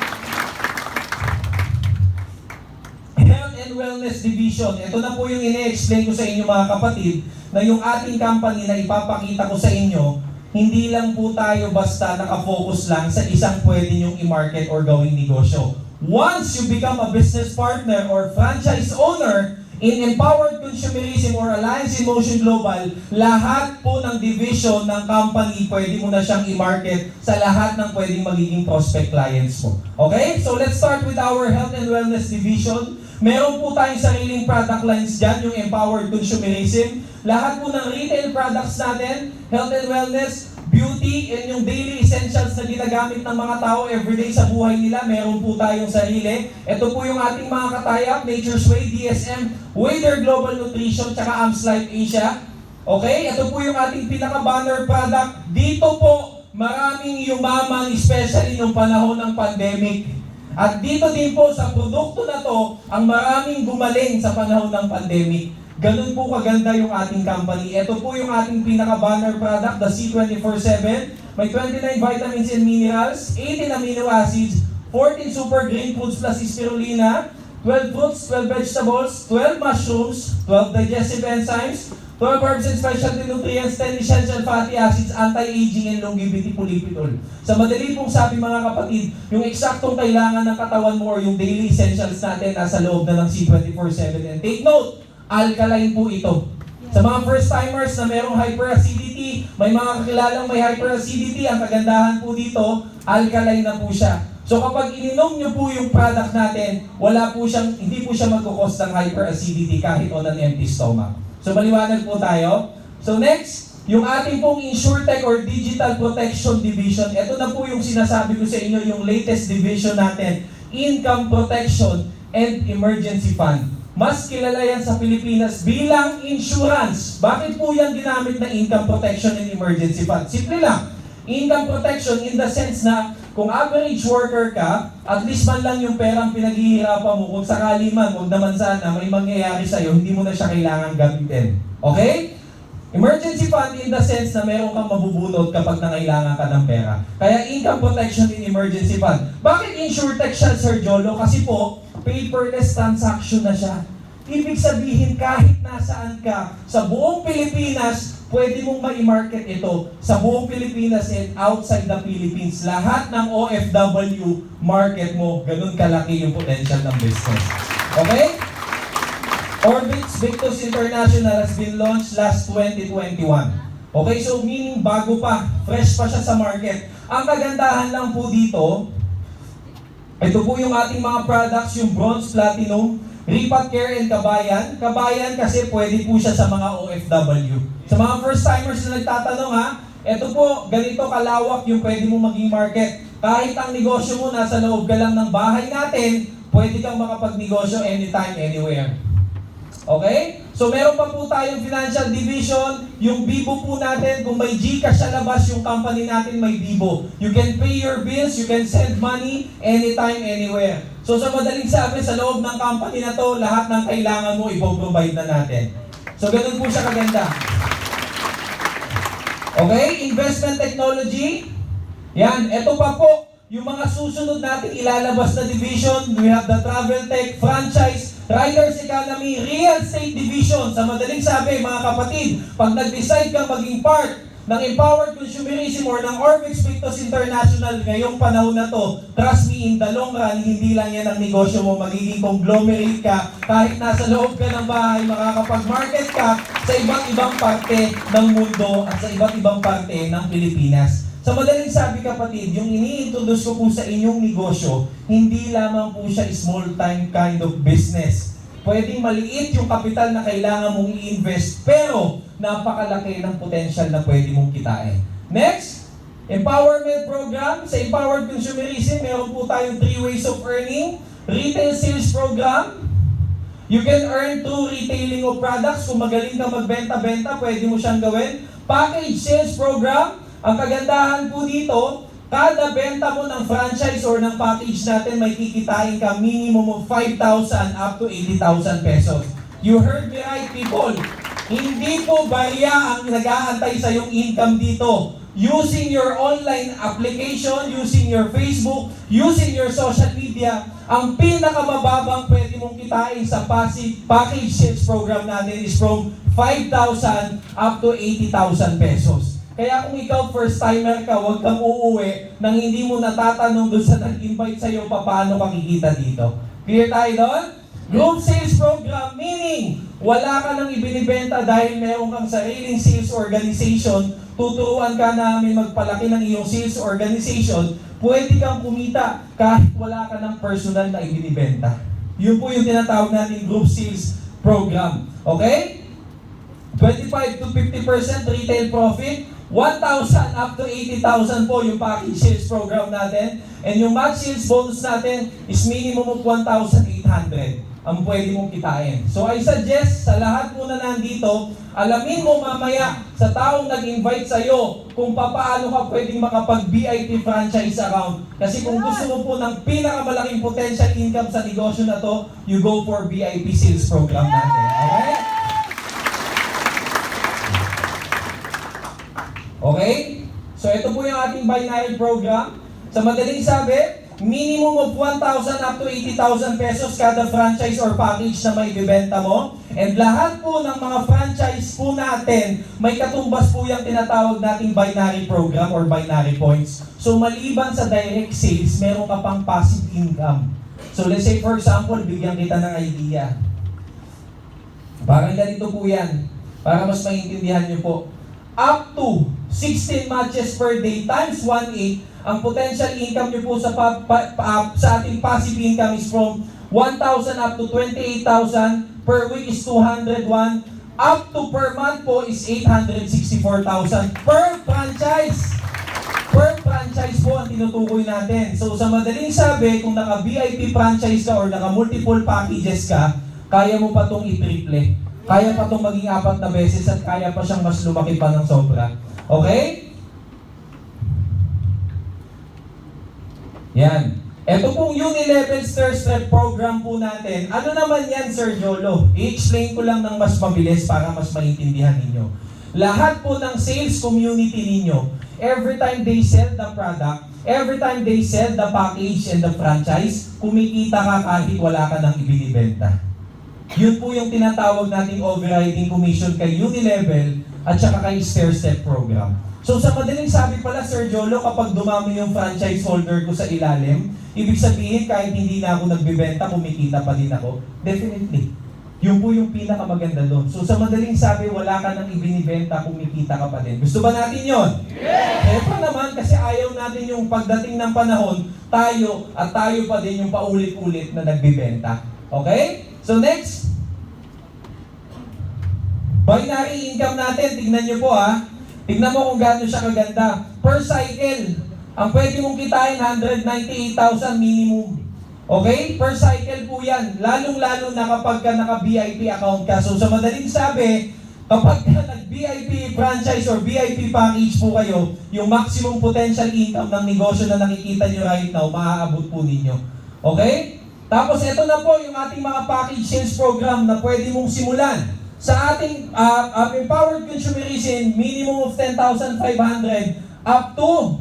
Health and Wellness Division. Ito na po yung ine-explain ko sa inyo mga kapatid, na yung ating company na ipapakita ko sa inyo, hindi lang po tayo basta nakafocus lang sa isang pwede nyong i-market or gawing negosyo. Once you become a business partner or franchise owner in Empowered Consumerism or Alliance in Motion Global, lahat po ng division ng company pwede mo na siyang i-market sa lahat ng pwedeng magiging prospect clients mo. Okay? So let's start with our Health and Wellness Division. Meron po tayong sariling product lines dyan, yung Empowered Consumerism. Lahat po ng retail products natin, health and wellness, beauty, and yung daily essentials na ginagamit ng mga tao everyday sa buhay nila, meron po tayong sarili. Ito po yung ating mga katayap, Nature's Way, DSM, Wader Global Nutrition, tsaka Amps Life Asia. Okay, ito po yung ating pinaka-banner product. Dito po, maraming yumaman, especially nung panahon ng pandemic. At dito din po sa produkto na to, ang maraming gumaling sa panahon ng pandemic. Ganun po kaganda yung ating company. Ito po yung ating pinaka-banner product, the C24/7. May 29 vitamins and minerals, 18 amino acids, 14 super green foods plus spirulina, 12 fruits, 12 vegetables, 12 mushrooms, 12 digestive enzymes, 12 herbs and specialty nutrients, 10 essential fatty acids, anti-aging and longevity polipidol. Sa madali pong sabi mga kapatid, yung eksaktong kailangan ng katawan mo or yung daily essentials natin nasa loob na ng C24/7. And take note, alkaline po ito. Sa mga first-timers na merong hyperacidity, may mga kakilalang may hyperacidity, ang kagandahan po dito, alkaline na po siya. So kapag ininom nyo po yung product natin, hindi po siya magkukos ng hyperacidity kahit on an empty stomach. So maliwanag po tayo. So next, yung ating pong InsurTech or Digital Protection Division, ito na po yung sinasabi ko sa inyo, yung latest division natin, Income Protection and Emergency Fund. Mas kilala yan sa Pilipinas bilang insurance. Bakit po yan ginamit na income protection and emergency fund? Simple lang. Income protection in the sense na kung average worker ka, at least man lang yung perang pinaghihirapan mo, kung sakali man, huwag naman sana, may mangyayari sa'yo, hindi mo na siya kailangan gamitin. Okay? Emergency fund in the sense na meron kang mabubunot kapag nangailangan ka ng pera. Kaya income protection and emergency fund. Bakit InsurTech siya, Sir Jolo? Kasi po, paperless transaction na siya. Ibig sabihin, kahit nasaan ka sa buong Pilipinas, pwede mong ma-market ito sa buong Pilipinas and outside the Philippines. Lahat ng OFW market mo, ganun kalaki yung potential ng business. Okay? Orbitz Victus International has been launched last 2021. Okay, so meaning bago pa, fresh pa siya sa market. Ang kagandahan lang po dito, ito po yung ating mga products, yung Bronze, Platinum, Ripat Care and Kabayan. Kabayan kasi pwede po siya sa mga OFW. Sa mga first timers na nagtatanong ha, ito po, ganito kalawak yung pwede mong maging market. Kahit ang negosyo mo nasa loob ka lang ng bahay natin, pwede kang makapagnegosyo anytime, anywhere. Okay? So meron pa po tayong financial division, yung Bibo po natin, kung may GCash sa labas, yung company natin may Bibo. You can pay your bills, you can send money anytime, anywhere. So sa madaling sabi, sa loob ng company na to, lahat ng kailangan mo, ipoprovide na natin. So ganun po siya kaganda. Okay? Investment technology. Yan, eto pa po, yung mga susunod natin ilalabas na division. We have the travel tech, franchise, riders economy, real estate division. Sa madaling sabi, mga kapatid, pag nag-decide kang maging part ng Empowered Consumerism or ng Orbitz Victus International ngayong panahon na to, trust me, in the long run, hindi lang yan ang negosyo mo, magiging conglomerate ka. Kahit nasa loob ka ng bahay, makakapag-market ka sa iba't ibang parte ng mundo at sa iba't ibang parte ng Pilipinas. Sa madaling sabi kapatid, yung ini-introduce ko po sa inyong negosyo, hindi lamang po siya small time kind of business. Pwedeng maliit yung kapital na kailangan mong i-invest, pero napakalaki ng potential na pwede mong kitain. Next, empowerment program. Sa Empowered Consumerism, meron po tayong 3 ways of earning. Retail sales program. You can earn through retailing of products. Kung magaling ka magbenta-benta, pwede mo siyang gawin. Package sales program. Ang kagandahan po dito, kada benta mo ng franchise or ng package natin, may kikitain ka minimum of 5,000 up to 80,000 pesos. You heard me right, people. Hindi po barya ang nag-aantay sa yung income dito. Using your online application, using your Facebook, using your social media, ang pinakamababang pwede mong kitain sa package sales program natin is from 5,000 up to 80,000 pesos. Kaya kung ikaw first timer ka, huwag kang uuwi nang hindi mo natatanong doon sa nag-invite sa'yo paano ka kikita dito. Clear tayo doon? Group sales program, meaning wala ka nang ibinibenta dahil meron kang sariling sales organization, tuturuan ka namin magpalaki ng iyong sales organization, pwede kang kumita kahit wala ka ng personal na ibinibenta. Yun po yung tinatawag natin group sales program. Okay? 25 to 50% retail profit, 1,000 up to 80,000 po yung package sales program natin. And yung match sales bonus natin is minimum of 1,800 ang pwede mong kitain. So I suggest sa lahat po na nandito, alamin mo mamaya sa taong nag-invite sa'yo kung paano ka pwedeng makapag-VIP franchise account. Kasi kung gusto mo po ng pinakamalaking potential income sa negosyo na to, you go for VIP sales program natin. Okay? Okay? So ito po yung ating binary program. Sa madaling sabi, minimum of 1,000 up to 80,000 pesos kada franchise or package na may ibibenta mo. And lahat po ng mga franchise po natin, may katumbas po yung tinatawag nating binary program or binary points. So maliban sa direct sales, meron ka pang passive income. So let's say for example, bigyan kita ng idea. Parang ganito po yan, para mas maintindihan nyo po. Up to 16 matches per day times 1/8, ang potential income nyo po sa ating passive income is from 1,000 up to 28,000, per week is 201, up to per month po is 864,000 per franchise. Per franchise po ang tinutukoy natin. So sa madaling sabi, kung naka-VIP franchise ka or naka-multiple packages ka, kaya mo pa itong i-triple. Kaya pa itong maging 4 na beses at kaya pa siyang mas lumaki pa ng sobra. Okay? Yan. Ito pong Unilevel Stir Step program po natin. Ano naman yan, Sir Jolo? I-explain ko lang ng mas mabilis para mas maintindihan ninyo. Lahat po ng sales community ninyo, every time they sell the product, every time they sell the package and the franchise, kumikita ka kahit wala ka nang ibinibenta. Yun po yung tinatawag nating overriding commission kay Unilevel at saka kay stair-step program. So sa madaling sabi pala, Sir Jolo, kapag dumami yung franchise holder ko sa ilalim, ibig sabihin kahit hindi na ako nagbebenta, kumikita pa din ako? Definitely. Yun po yung pinakamaganda doon. So sa madaling sabi, wala ka nang ibinibenta, kumikita ka pa din. Gusto ba natin yun? Yes! Eh pa naman, kasi ayaw natin yung pagdating ng panahon, tayo pa din yung paulit-ulit na nagbibenta. Okay? So next. Binary income natin, tignan nyo po ha. Tignan mo kung gaano siya kaganda. Per cycle, ang pwede mong kitain 198,000 minimum. Okay? Per cycle po yan. Lalong-lalo na kapag ka naka-VIP account ka. So sa madaling sabi, kapag ka nag-VIP franchise or VIP package po kayo, yung maximum potential income ng negosyo na nakikita nyo right now, maaabot po ninyo. Okay? Tapos ito na po yung ating mga package sales program na pwede mong simulan. Sa ating empowered consumerism, minimum of 10,500 up to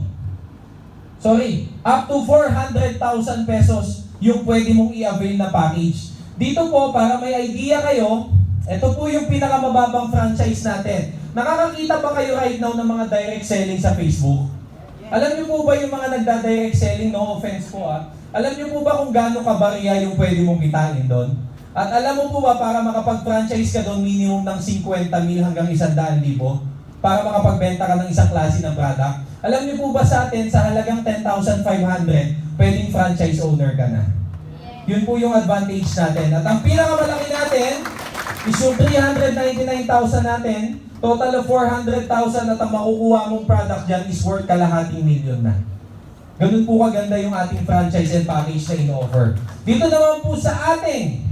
400,000 pesos yung pwede mong i-avail na package. Dito po, para may idea kayo, ito po yung pinakamababang franchise natin. Nakakakita ba kayo right now ng mga direct selling sa Facebook? Alam niyo po ba yung mga nagda-direct selling, no offense po alam niyo po ba kung gaano kabarya yung pwede mong kitain doon? At alam mo po ba, para makapag-franchise ka doon, minimum ng 50,000 hanggang 100,000 para makapagbenta ka ng isang klase ng product? Alam niyo po ba sa atin, sa halagang 10,500, pwedeng franchise owner ka na? Yun po yung advantage natin. At ang pinakamalaki natin is yung 399,000 natin, total of 400,000 at ang makukuha mong product dyan is worth kalahating milyon na. Ganun po kaganda yung ating franchise and package na in-offer. Dito naman po sa ating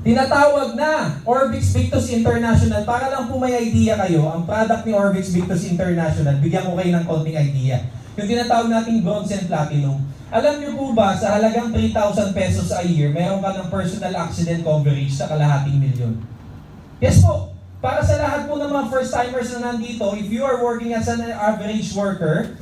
tinatawag na Orbix Victus International. Para lang po may idea kayo, ang product ni Orbix Victus International, bigyan ko kayo ng konting idea. Yung tinatawag nating bronze and platinum. Alam niyo po ba, sa halagang 3,000 pesos a year, meron ka ng personal accident coverage sa kalahating milyon? Yes po. Para sa lahat po ng mga first-timers na nandito, if you are working as an average worker,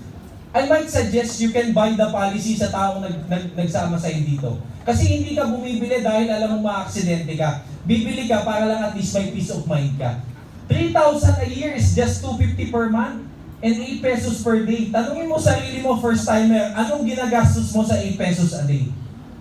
I might suggest you can buy the policy sa taong nagsama sa'yo dito. Kasi hindi ka bumibili dahil alam mo ma-aksidente ka. Bibili ka para lang at least may peace of mind ka. 3,000 a year is just 250 per month and 8 pesos per day. Tanungin mo sarili mo, first timer, anong ginagastos mo sa 8 pesos a day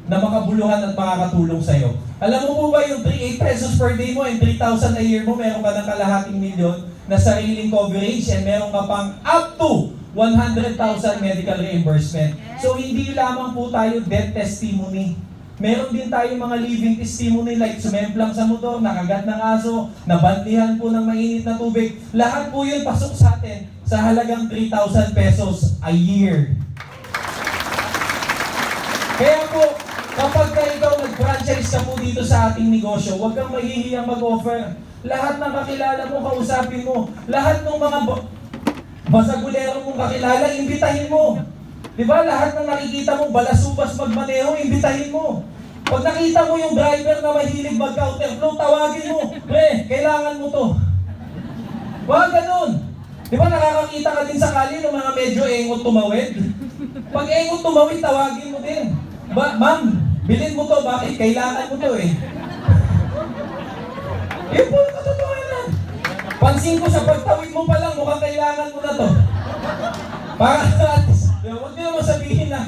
na makabuluhan at makakatulong sa'yo? Alam mo po ba yung 8 pesos per day mo and 3,000 a year mo, meron ka ng kalahating milyon na sariling coverage and meron ka pang up to 100,000 medical reimbursement. So hindi lamang po tayo death testimony. Meron din tayong mga living testimony like sumemplang sa motor, nakagat ng aso, nabantihan po ng mainit na tubig. Lahat po yun pasok sa atin sa halagang 3,000 pesos a year. Kaya po, kapag ka ikaw nag-franchise ka po dito sa ating negosyo, huwag kang mahihiyang mag-offer. Lahat ng kakilala mo, kausapin mo. Lahat ng mga basagulero mong kakilala, imbitahin mo. Diba? Lahat ng nakikita mo, balasubas magmaneho, imbitahin mo. Pag nakita mo yung driver na mahilig mag-counterflow, tawagin mo. Pre, kailangan mo to. Wag ganun. Diba nakakakita ka din sa kali ng mga medyo engot tumawid? Pag engot tumawid, tawagin mo din. Ma'am, bilhin mo to, bakit? Kailangan mo to eh. Yun po yung katotohanan. Pansin ko sa pagtawid mo pa lang, mukhang kailangan mo na to. Para at huwag nyo naman sabihin na,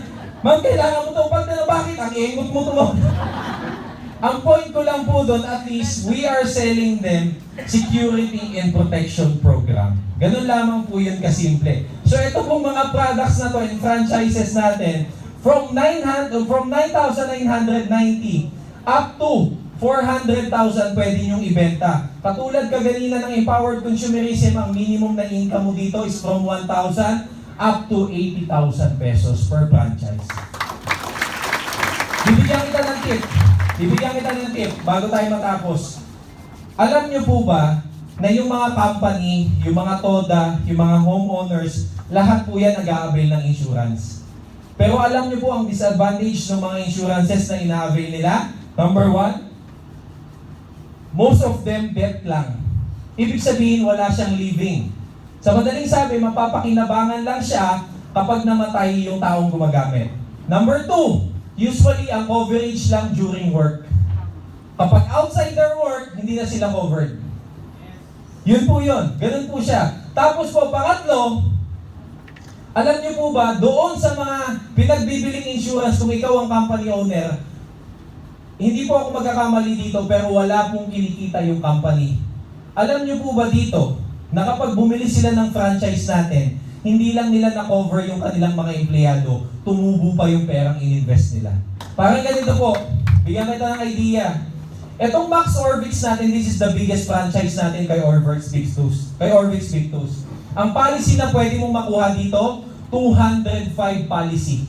ma'am, kailangan mo to. Pag na bakit? Ang engot mo to. Ang point ko lang po doon, at least, we are selling them security and protection program. Ganun lamang po yun kasimple. So ito pong mga products na to and franchises natin, from 9,990 up to 400,000 pwede nyong ibenta. Katulad kaganina ng Empowered Consumerism, ang minimum na income mo dito is from 1,000 up to 80,000 pesos per franchise. Bibigyan kita ng tip bago tayo matapos. Alam niyo po ba na yung mga company, yung mga TODA, yung mga homeowners, lahat po yan nag-a-avail ng insurance. Pero alam niyo po ang disadvantage ng mga insurances na ina-avail nila? Number 1, most of them debt lang. Ibig sabihin, wala siyang living. Sa madaling sabi, mapapakinabangan lang siya kapag namatay yung taong gumagamit. Number 2, usually ang coverage lang during work. Kapag outside their work, hindi na sila covered. Yun po yun. Ganun po siya. Tapos po, pangatlo, alam niyo po ba, doon sa mga pinagbibiling insurance, kung ikaw ang company owner, hindi po ako magkakamali dito, pero wala pong kinikita yung company. Alam niyo po ba dito, na kapag bumili sila ng franchise natin, hindi lang nila na-cover yung kanilang mga empleyado, tumubo pa yung perang ininvest nila. Parang ganito po, bigyan kita ng idea. Etong Max Orbix natin, this is the biggest franchise natin kay Orbix Victus. Ang policy na pwede mong makuha dito, 205 policy.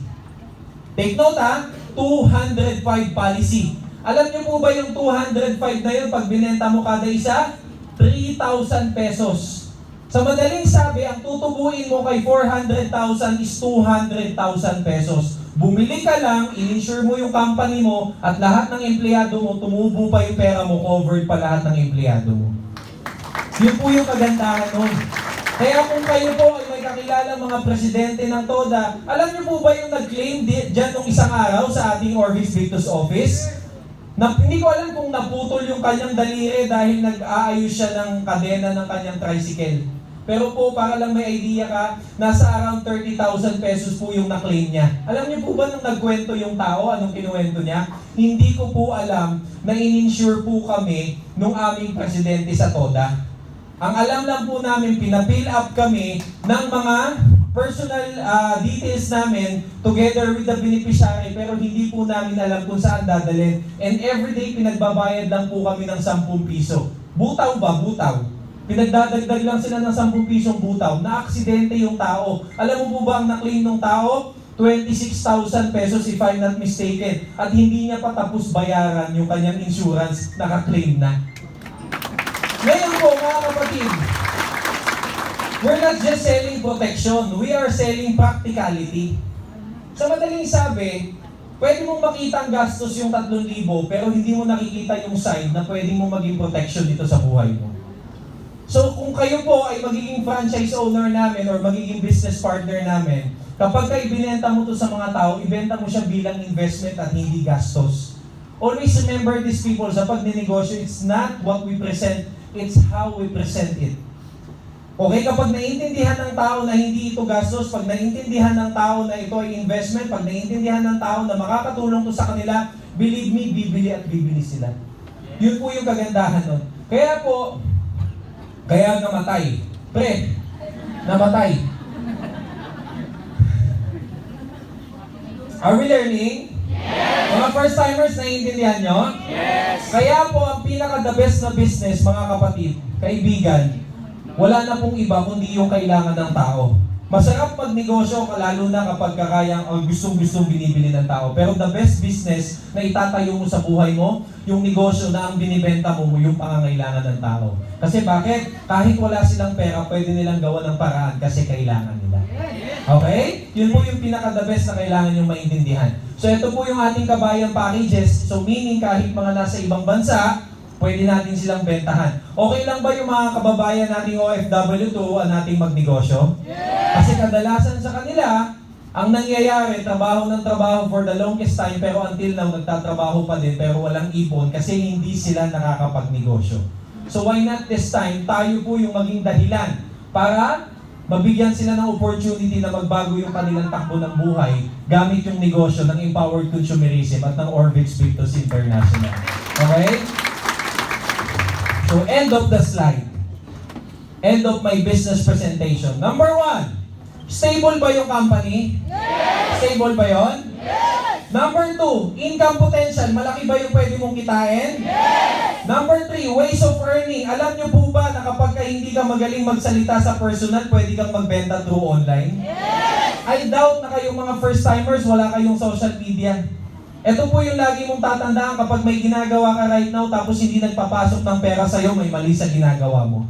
Take note ha, 205 policy. Alam niyo po ba yung 205 na yun, pag binenta mo kada isa, 3,000 pesos. Sa madaling sabi, ang tutubuin mo kay 400,000 is 200,000 pesos. Bumili ka lang, in-insure mo yung company mo, at lahat ng empleyado mo, tumubo pa yung pera mo, covered pa lahat ng empleyado mo. Yun po yung kagandahan nun. Kaya kung kayo po ay may kakilala mga presidente ng TODA, alam niyo po ba yung nag-claim dyan nung isang araw sa ating Orbix Victus office? Hindi ko alam kung naputol yung kanyang daliri dahil nag-aayos siya ng kadena ng kanyang tricycle. Pero po, para lang may idea ka, nasa around 30,000 pesos po yung na-claim niya. Alam niyo po ba nung nagkwento yung tao, anong kinuwento niya? Hindi ko po alam na in-insure po kami nung aming presidente sa TODA. Ang alam lang po namin, pina-fill up kami ng mga personal details namin together with the beneficiary, pero hindi po namin alam kung saan dadalhin. And everyday pinagbabayad lang po kami ng 10 piso. Butaw ba? Butaw. Pinagdadagdag lang sila ng 10 pisong butaw. Na-aksidente yung tao. Alam mo po ba ang na-claim ng tao? 26,000 pesos if I'm not mistaken. At hindi niya pa tapos bayaran yung kanyang insurance, naka-claim na. Ngayon po mga kapatid, we're not just selling protection, we are selling practicality. Sa madaling sabi, pwede mong makita ang gastos yung 3,000 pero hindi mo nakikita yung sign na pwede mong maging protection dito sa buhay mo. So kung kayo po ay magiging franchise owner namin or magiging business partner namin, kapag ka ibinenta mo to sa mga tao, ibenta mo siya bilang investment at hindi gastos. Always remember these people, sa pagninegosyo, it's not what we present, it's how we present it. Okay, kapag naiintindihan ng tao na hindi ito gastos, pag naiintindihan ng tao na ito ay investment, pag naiintindihan ng tao na makakatulong to sa kanila, believe me, bibili at bibili sila. Yun po yung kagandahan nun. Kaya namatay. Pre, namatay. Are we learning? Yes! Mga first timers, naiintindihan nyo? Yes! Kaya po, ang pinaka-the best na business, mga kapatid, kaibigan, wala na pong iba kundi yung kailangan ng tao. Masarap magnegosyo, lalo na kapag kakayang gustong-gustong binibili ng tao. Pero the best business na itatayo mo sa buhay mo, yung negosyo na ang binibenta mo, yung pangangailangan ng tao. Kasi bakit? Kahit wala silang pera, pwede nilang gawa ng paraan kasi kailangan nila. Okay? Yun po yung pinaka-the best na kailangan yung maintindihan. So ito po yung ating kabayan packages. So meaning kahit mga nasa ibang bansa, pwede natin silang bentahan. Okay lang ba yung mga kababayan nating OFW to nating magnegosyo? Yes! Kasi kadalasan sa kanila, ang nangyayari, trabaho ng trabaho for the longest time, pero until now, nagtatrabaho pa din, pero walang ipon kasi hindi sila nakakapagnegosyo. So why not this time, tayo po yung maging dahilan para mabigyan sila ng opportunity na magbago yung kanilang takbo ng buhay gamit yung negosyo ng Empowered Consumerism at ng Orbix Victus International. Okay? So, end of the slide. End of my business presentation. Number 1, stable ba yung company? Yes! Stable ba yon? Yes! Number 2, income potential. Malaki ba yung pwede mong kitain? Yes! Number 3, ways of earning. Alam nyo po ba na kapag hindi ka magaling magsalita sa personal, pwede kang magbenta through online? Yes! I doubt na kayong mga first timers, wala kayong social media. Ito po yung lagi mong tatandaan kapag may ginagawa ka right now tapos hindi nagpapasok ng pera sa'yo, may mali sa ginagawa mo.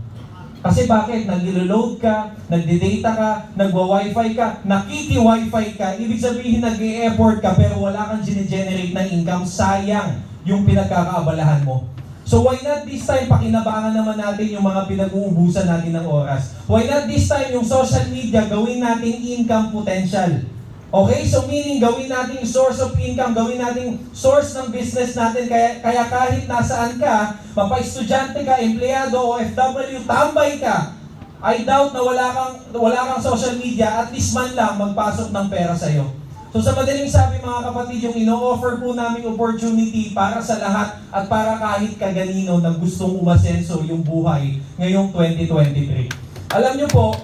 Kasi bakit? Nag-load ka, nagde-data ka, nagwa-wifi ka, nakiki-wifi ka, ibig sabihin nag-e-effort ka pero wala kang generate ng income, sayang yung pinagkakaabalahan mo. So why not this time pakinabangan naman natin yung mga pinag-uubusan natin ng oras? Why not this time yung social media gawin nating income potential? Okay, so meaning gawin nating source of income, gawin nating source ng business natin, kaya kahit nasaan ka, mapa-estudyante ka, empleyado, OFW, tambay ka, I doubt na wala kang social media, at least man lang magpasok ng pera sa'yo. So sa madaling sabi mga kapatid, yung ino-offer po naming opportunity para sa lahat at para kahit kaganino na gustong umasenso yung buhay ngayong 2023. Alam nyo po,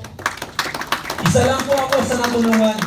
isa lang po ako sa natulungan.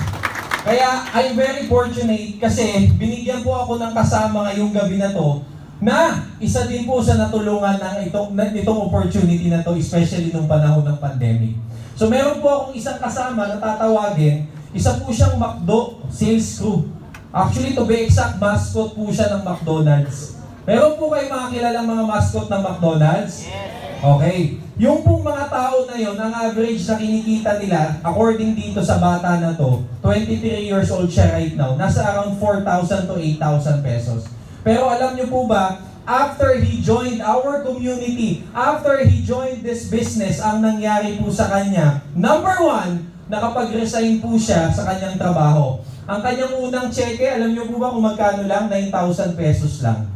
Kaya I'm very fortunate kasi binigyan po ako ng kasama ngayong gabi na to na isa din po sa natulungan nitong opportunity na to, especially nung panahon ng pandemic. So meron po akong isang kasama na tatawagin, isa po siyang McDo sales crew. Actually, to be exact, mascot po siya ng McDonald's. Meron po kayo mga kilalang mga mascot ng McDonald's? Okay. Yung pong mga tao na yon, ang average na kinikita nila, according dito sa bata na to, 23 years old siya right now, nasa around 4,000 to 8,000 pesos. Pero alam niyo po ba, after he joined our community, after he joined this business, ang nangyari po sa kanya, number one, nakapag-resign po siya sa kanyang trabaho. Ang kanyang unang cheque, alam niyo po ba kung magkano lang? 9,000 pesos lang.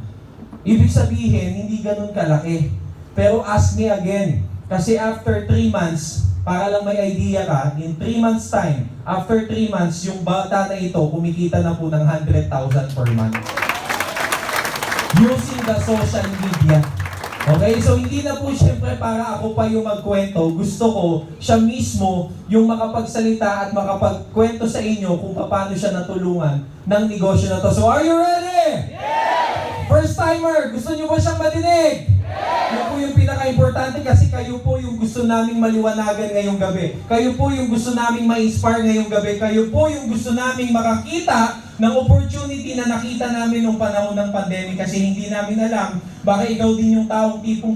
Ibig sabihin, hindi ganun kalaki. Pero ask me again, kasi after 3 months, para lang may idea ka, in 3 months time, after 3 months, yung bata na ito, kumikita na po ng 100,000 per month. Using the social media. Okay, so hindi na po siyempre para ako pa yung magkwento. Gusto ko siya mismo yung makapagsalita at makapagkwento sa inyo kung paano siya natulungan ng negosyo na to. So are you ready? Yeah! First timer, gusto niyo ba siyang madinig? Yun po yung pinaka-importante kasi kayo po yung gusto naming maliwanagan ngayong gabi. Kayo po yung gusto naming ma-inspire ngayong gabi. Kayo po yung gusto naming makakita ng opportunity na nakita namin nung panahon ng pandemic kasi hindi namin alam, baka ikaw din yung taong tipong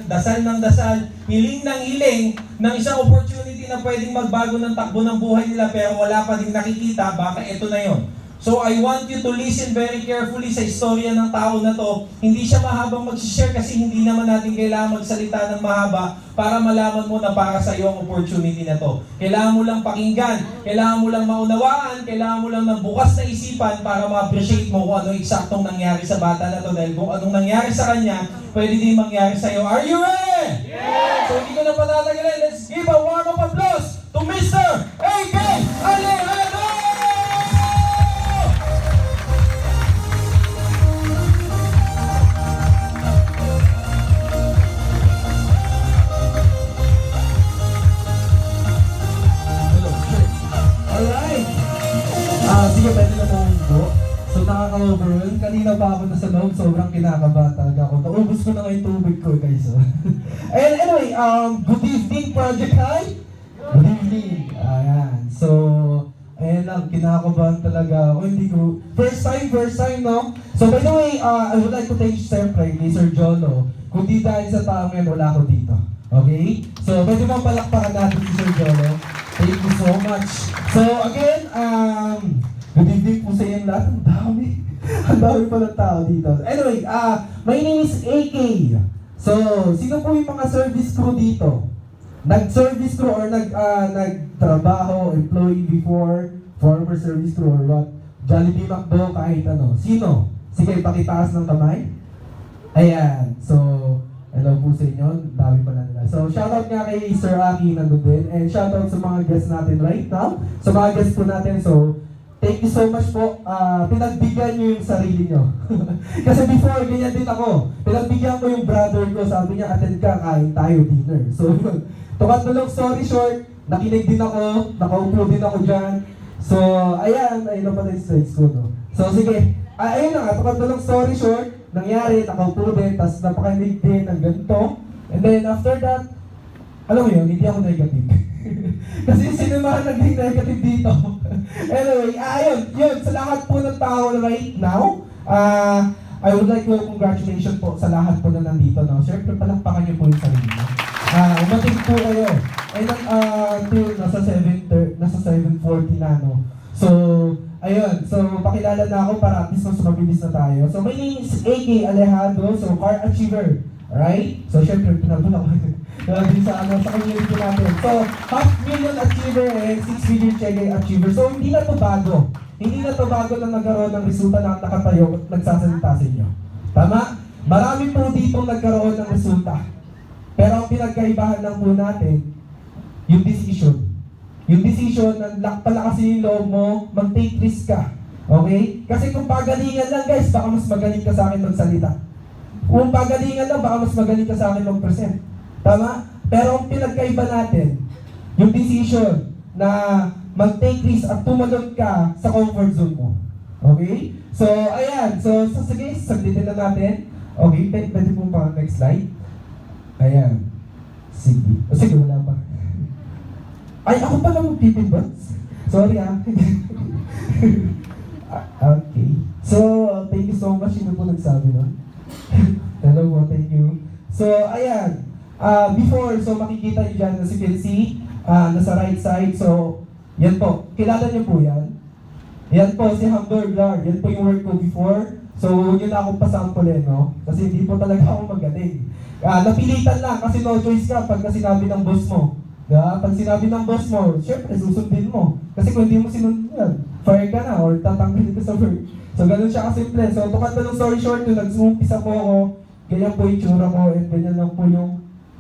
dasal ng dasal, hiling ng hiling ng isang opportunity na pwedeng magbago ng takbo ng buhay nila pero wala pa din nakikita, baka ito na yon. So I want you to listen very carefully sa istorya ng tao na to. Hindi siya mahabang mag-share kasi hindi naman natin kailangan magsalita ng mahaba para malaman mo na para sa iyo ang opportunity na to. Kailangan mo lang pakinggan, kailangan mo lang maunawaan, kailangan mo lang ng bukas na isipan para ma-appreciate mo kung ano eksaktong nangyari sa bata na to dahil kung anong nangyari sa kanya, pwede din mangyari sa iyo. Are you ready? Yeah! So hindi ko na patatagalin. Let's give a warm up applause to Mr. A.K. Alejandro! Alright! Sige, pwede na po po. So nakaka-overwhelm. Kanina pa ako nasa loob, sobrang kinakabahan talaga ako. Naubos ko na nga yung tubig ko, guys. And anyway, good evening, Project High! Good evening! Ayan. So, ayan lang, kinakabahan talaga ako. Hindi ko, first time, no? So by the way, I would like to thank siyempre ni Sir Jolo. Kung di dahil sa taong yan, wala ako dito. Okay? So, pwede bang palakpakan natin si Sir Jolo? Thank you so much. So again, good evening po sa inyo lahat. Ang dami. Ang dami pa ng tao dito. Anyway, my name is AK. So, sino po yung mga service crew dito? Nag-service crew or nagtrabaho, employee before, former service crew or what? Jollibee, McDo, kahit ano. Sino? Sige, pakitaas ng kamay. Ayan. So, hello po sa inyo. Dami pa na nila. So, shoutout nga kay Sir Aki nandun din. And shoutout sa mga guests natin right now. Sa mga guests po natin. So, thank you so much po. Pinagbigyan nyo yung sarili nyo. Kasi before, ganyan din ako. Pinagbigyan ko yung brother ko. Sabi niya, attend ka, kain tayo dinner. So, to cut the long story short, nakinig din ako. Nakaupo din ako dyan. So, ayan. Ayun na pala yung slides ko, no? So, sige. Ayun na nga. To cut the long story short, nangyari, nakaupo din, tapos napakanig din ng ganito. And then after that, alam mo yun, hindi ako negative. Kasi sino naman naging negative dito? Anyway, ayun, yun, sa lahat po ng tao right now, I would like to congratulations po sa lahat po na nandito. No? Siyempre, palakpakan niyo po yung sarili niyo. Umating po kayo. And until nasa 7:40 na, no? So, ayun, so pakilala na ako para at least mas mabilis na tayo. So my name is AK Alejandro, so car achiever, right? So syempre, pinagdun ako. Dahil sa community natin. So, half million achiever and 6-figure cheque achiever. So, hindi na to bago. Hindi na to bago na nagkaroon ng resulta na nakatayo at nagsasalita sa inyo. Tama? Marami po dito nagkaroon ng resulta. Pero ang pinagkaibahan lang po natin, yung decision. Yung decision na palakasin yung loob mo, mag-take risk ka. Okay? Kasi kung pagalingan lang guys, baka mas magaling ka sa akin magsalita. Kung pagalingan lang, baka mas magaling ka sa akin mag-present. Tama? Pero ang pinagkaiba natin, yung decision na mag-take risk at tumalon ka sa comfort zone mo. Okay? So, ayan. So sige, saglitin na natin. Okay, pwede po pa next slide. Ayan. Sige. O sige, wala pa. Ay, ako pala magpipin ba? Sorry Okay. So, thank you so much. Sino po nagsabi nun? Hello po, thank you. So, ayan. Before, so makikita nyo dyan, as you can see, nasa right side. So, yan po. Kilala nyo po yan. Yan po, si Hamburglar. Yan po yung work ko before. So, huwag nyo na akong pasampulin, no? Kasi hindi po talaga ako magaling. Napilitan lang kasi no choice ka pagka sinabi ng boss mo. Diba? Pag sinabi ng boss mo, syempre susundin mo. Kasi kung hindi mo sinundan, fire ka na or tatanggalin ka sa work. So ganun siya kasimple. So to cut the long story short, nung nag-umpisa po ako, ganyan po yung tsura ko and ganyan lang po yung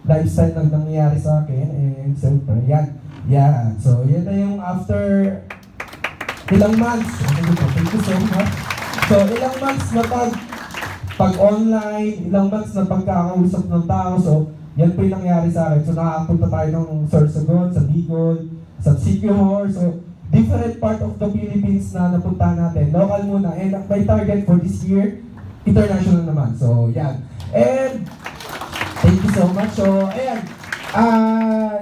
lifestyle na nangyayari sa akin. And siyempre, yan. Yeah. So yan na yung after ilang months. Thank you so much. So ilang months na pag online, ilang months na pagkakausap ng tao. So yan po yung nangyari sa akin. So nakakapunta tayo ng Sorsogon, sa Bicol, sa Siquijor. So different part of the Philippines na napunta natin. Local muna. And my target for this year, international naman. So yan. And thank you so much. So ayan.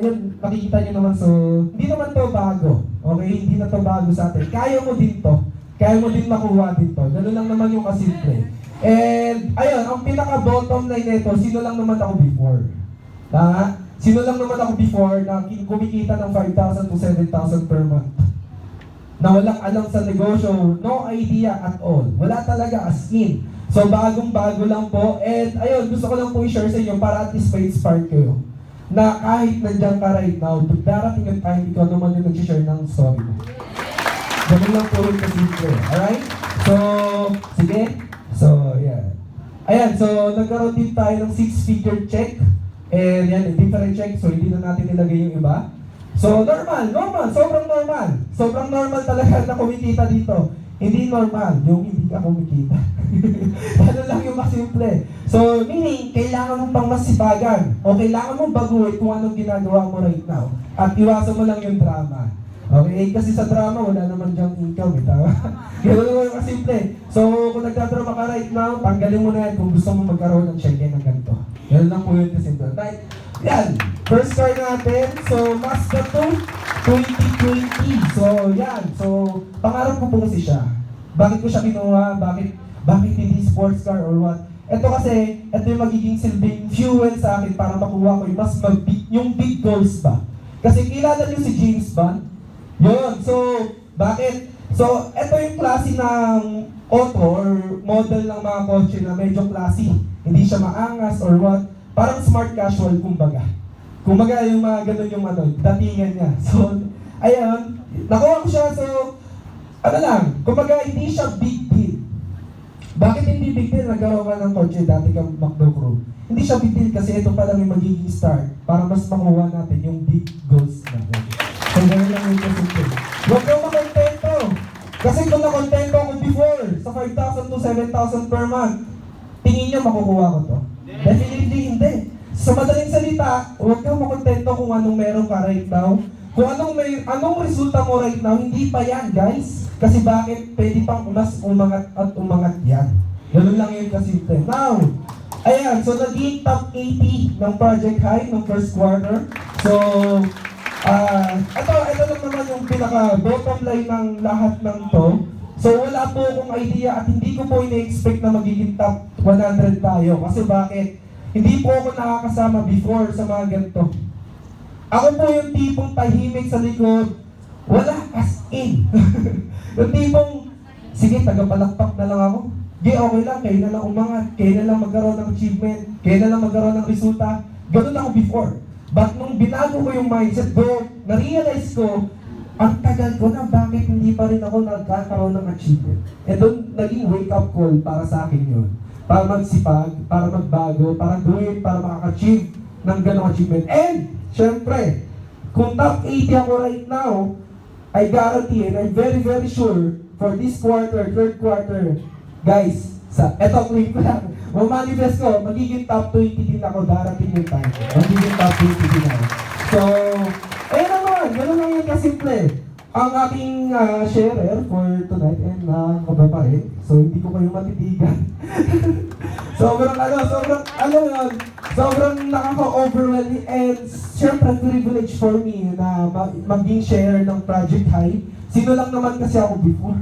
Yun, makikita nyo naman. So hindi naman to bago. Okay? Hindi na to bago sa atin. Kaya mo din to. Kaya mo din makuha din to. Ganun lang naman yung kasimple. And ayun, ang pinaka-bottom line nito, sino lang naman ako before? Sino lang naman ako before na kumikita ng 5,000 to 7,000 per month? Na walang alam sa negosyo, no idea at all. Wala talaga as in. So bagong-bago lang po. And ayun, gusto ko lang po i-share sa inyo para at least ma-inspire kayo. Na kahit nandiyan ka right now, darating yung time ikaw naman yung nag-share ng story mo. Ganun lang po rin kasimple. Alright? So, sige. So, yeah. Ayan, so nagkaroon din tayo ng 6-figure check. And yan, different check. So, hindi na natin nilagay yung iba. So, normal. Sobrang normal. Sobrang normal talaga na kumikita dito. Hindi normal, yung hindi ka kumikita. Ano lang yung masimple. So, meaning, kailangan mong pang masibagan. O kailangan mong baguhin kung anong ginagawa mo right now. At iwasan mo lang yung drama. Okay, kasi sa drama, wala naman dyang income, tama? Ganun naman yung kasimple. So, kung nagtadrama ka right now, tanggalin mo na yan kung gusto mo magkaroon ng check-in ng ganito. Ganun lang po yun kasimple. Right? Yan, first card natin. So, Mazda 2, 2020. So, yan. So, pangarap ko po kasi siya. Bakit ko siya kinuha? Bakit hindi sports car or what? Ito kasi, ito yung magiging silbing fuel sa akin para makuha ko yung big goals ba? Kasi kilala niyo si James Bond? Yun, so, bakit? So, ito yung klase ng auto or model ng mga kotse na medyo classy. Hindi siya maangas or what. Parang smart casual, kumbaga. Kumbaga, yung mga ganun yung datingan niya. So, ayan, nakuha ko siya. So, kumbaga, hindi siya big deal. Bakit hindi big deal? Nagkaroon ka ng kotse, dati kang McDo Crew. Hindi siya big deal kasi ito pa lang yung magiging start para mas makuha natin yung big goals natin. So, ganun lang yung kasimple. Huwag kang makontento. Kasi kung nakontento ako before, sa 5,000 to 7,000 per month, tingin niyo makukuha ko to? Definitely hindi. Sa madaling salita, huwag kang makontento kung anong meron ka right now. Kung anong resulta mo right now, hindi pa yan, guys. Kasi bakit pwede pang mas umangat at umangat yan. Ganun lang yung kasimple. Now, ayan, so naging top 80 ng Project High ng first quarter. So, ito lang naman yung pinaka-bottom line ng lahat ng to. So, wala po akong idea at hindi ko po ina-expect na magiging top 100 tayo. Kasi bakit? Hindi po ako nakakasama before sa mga ganito. Ako po yung tipong tahimik sa likod. Wala as in. Yung tipong, sige, tagapalakpak na lang ako. Okay lang, kayo na lang umangat, kayo na lang magkaroon ng achievement, kayo na lang magkaroon ng resulta. Ganun ako before. But nung binago ko yung mindset, bro, na-realize ko, ang tagal ko na bakit hindi pa rin ako nagkakaroon ng achievement. E doon, naging wake-up call para sa akin yun. Para magsipag, para magbago, para gawin, para makaka-achieve ng ganong achievement. And, syempre, kung top 80 ako right now, I guarantee and I'm very very sure for this quarter, third quarter, guys, eto claim ko lang, mamanifest ko, magiging top 20 din ako, darating yung time. Magiging top 20 din ako. So, ayun naman, gano'n lang yung kasimple. Ang aking sharer for tonight and nakakaba pa rin. So, hindi ko kayo matitigan. sobrang nakaka-overwhelming and syempre privilege for me na maging share ng Project High. Sino lang naman kasi ako before?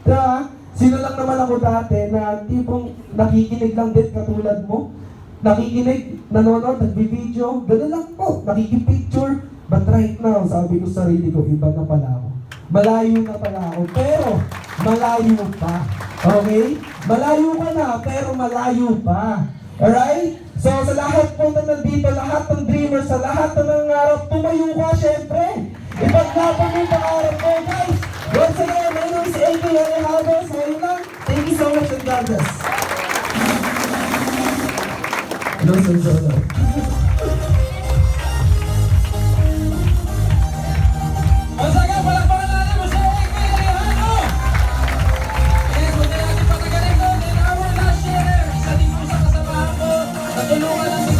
Diba? Sino lang naman ako dati na tipong nakikinig lang din katulad mo? Nakikinig, nanonood, nagbi-video, gano'n lang po, nakikipicture. But right now, sabi ko sa sarili ko, iba na pala ako. Malayo na pala ako, pero malayo pa. Okay? Malayo ka na, pero malayo pa. Alright? So sa lahat po na nandito, lahat ng dreamers, sa lahat ng nangarap, tumayo ka syempre. Ipaglaban mo yung pangarap mo, guys. Once again, my name is AK Alejandro. Ngayon lang, thank you so much and God bless. No, sir. Once again, palakpakan natin mo si AK Alejandro! Yes, huwag na natin patagalin doon in our last year. Isa din po sa kasamahan ko. Natulungan lang si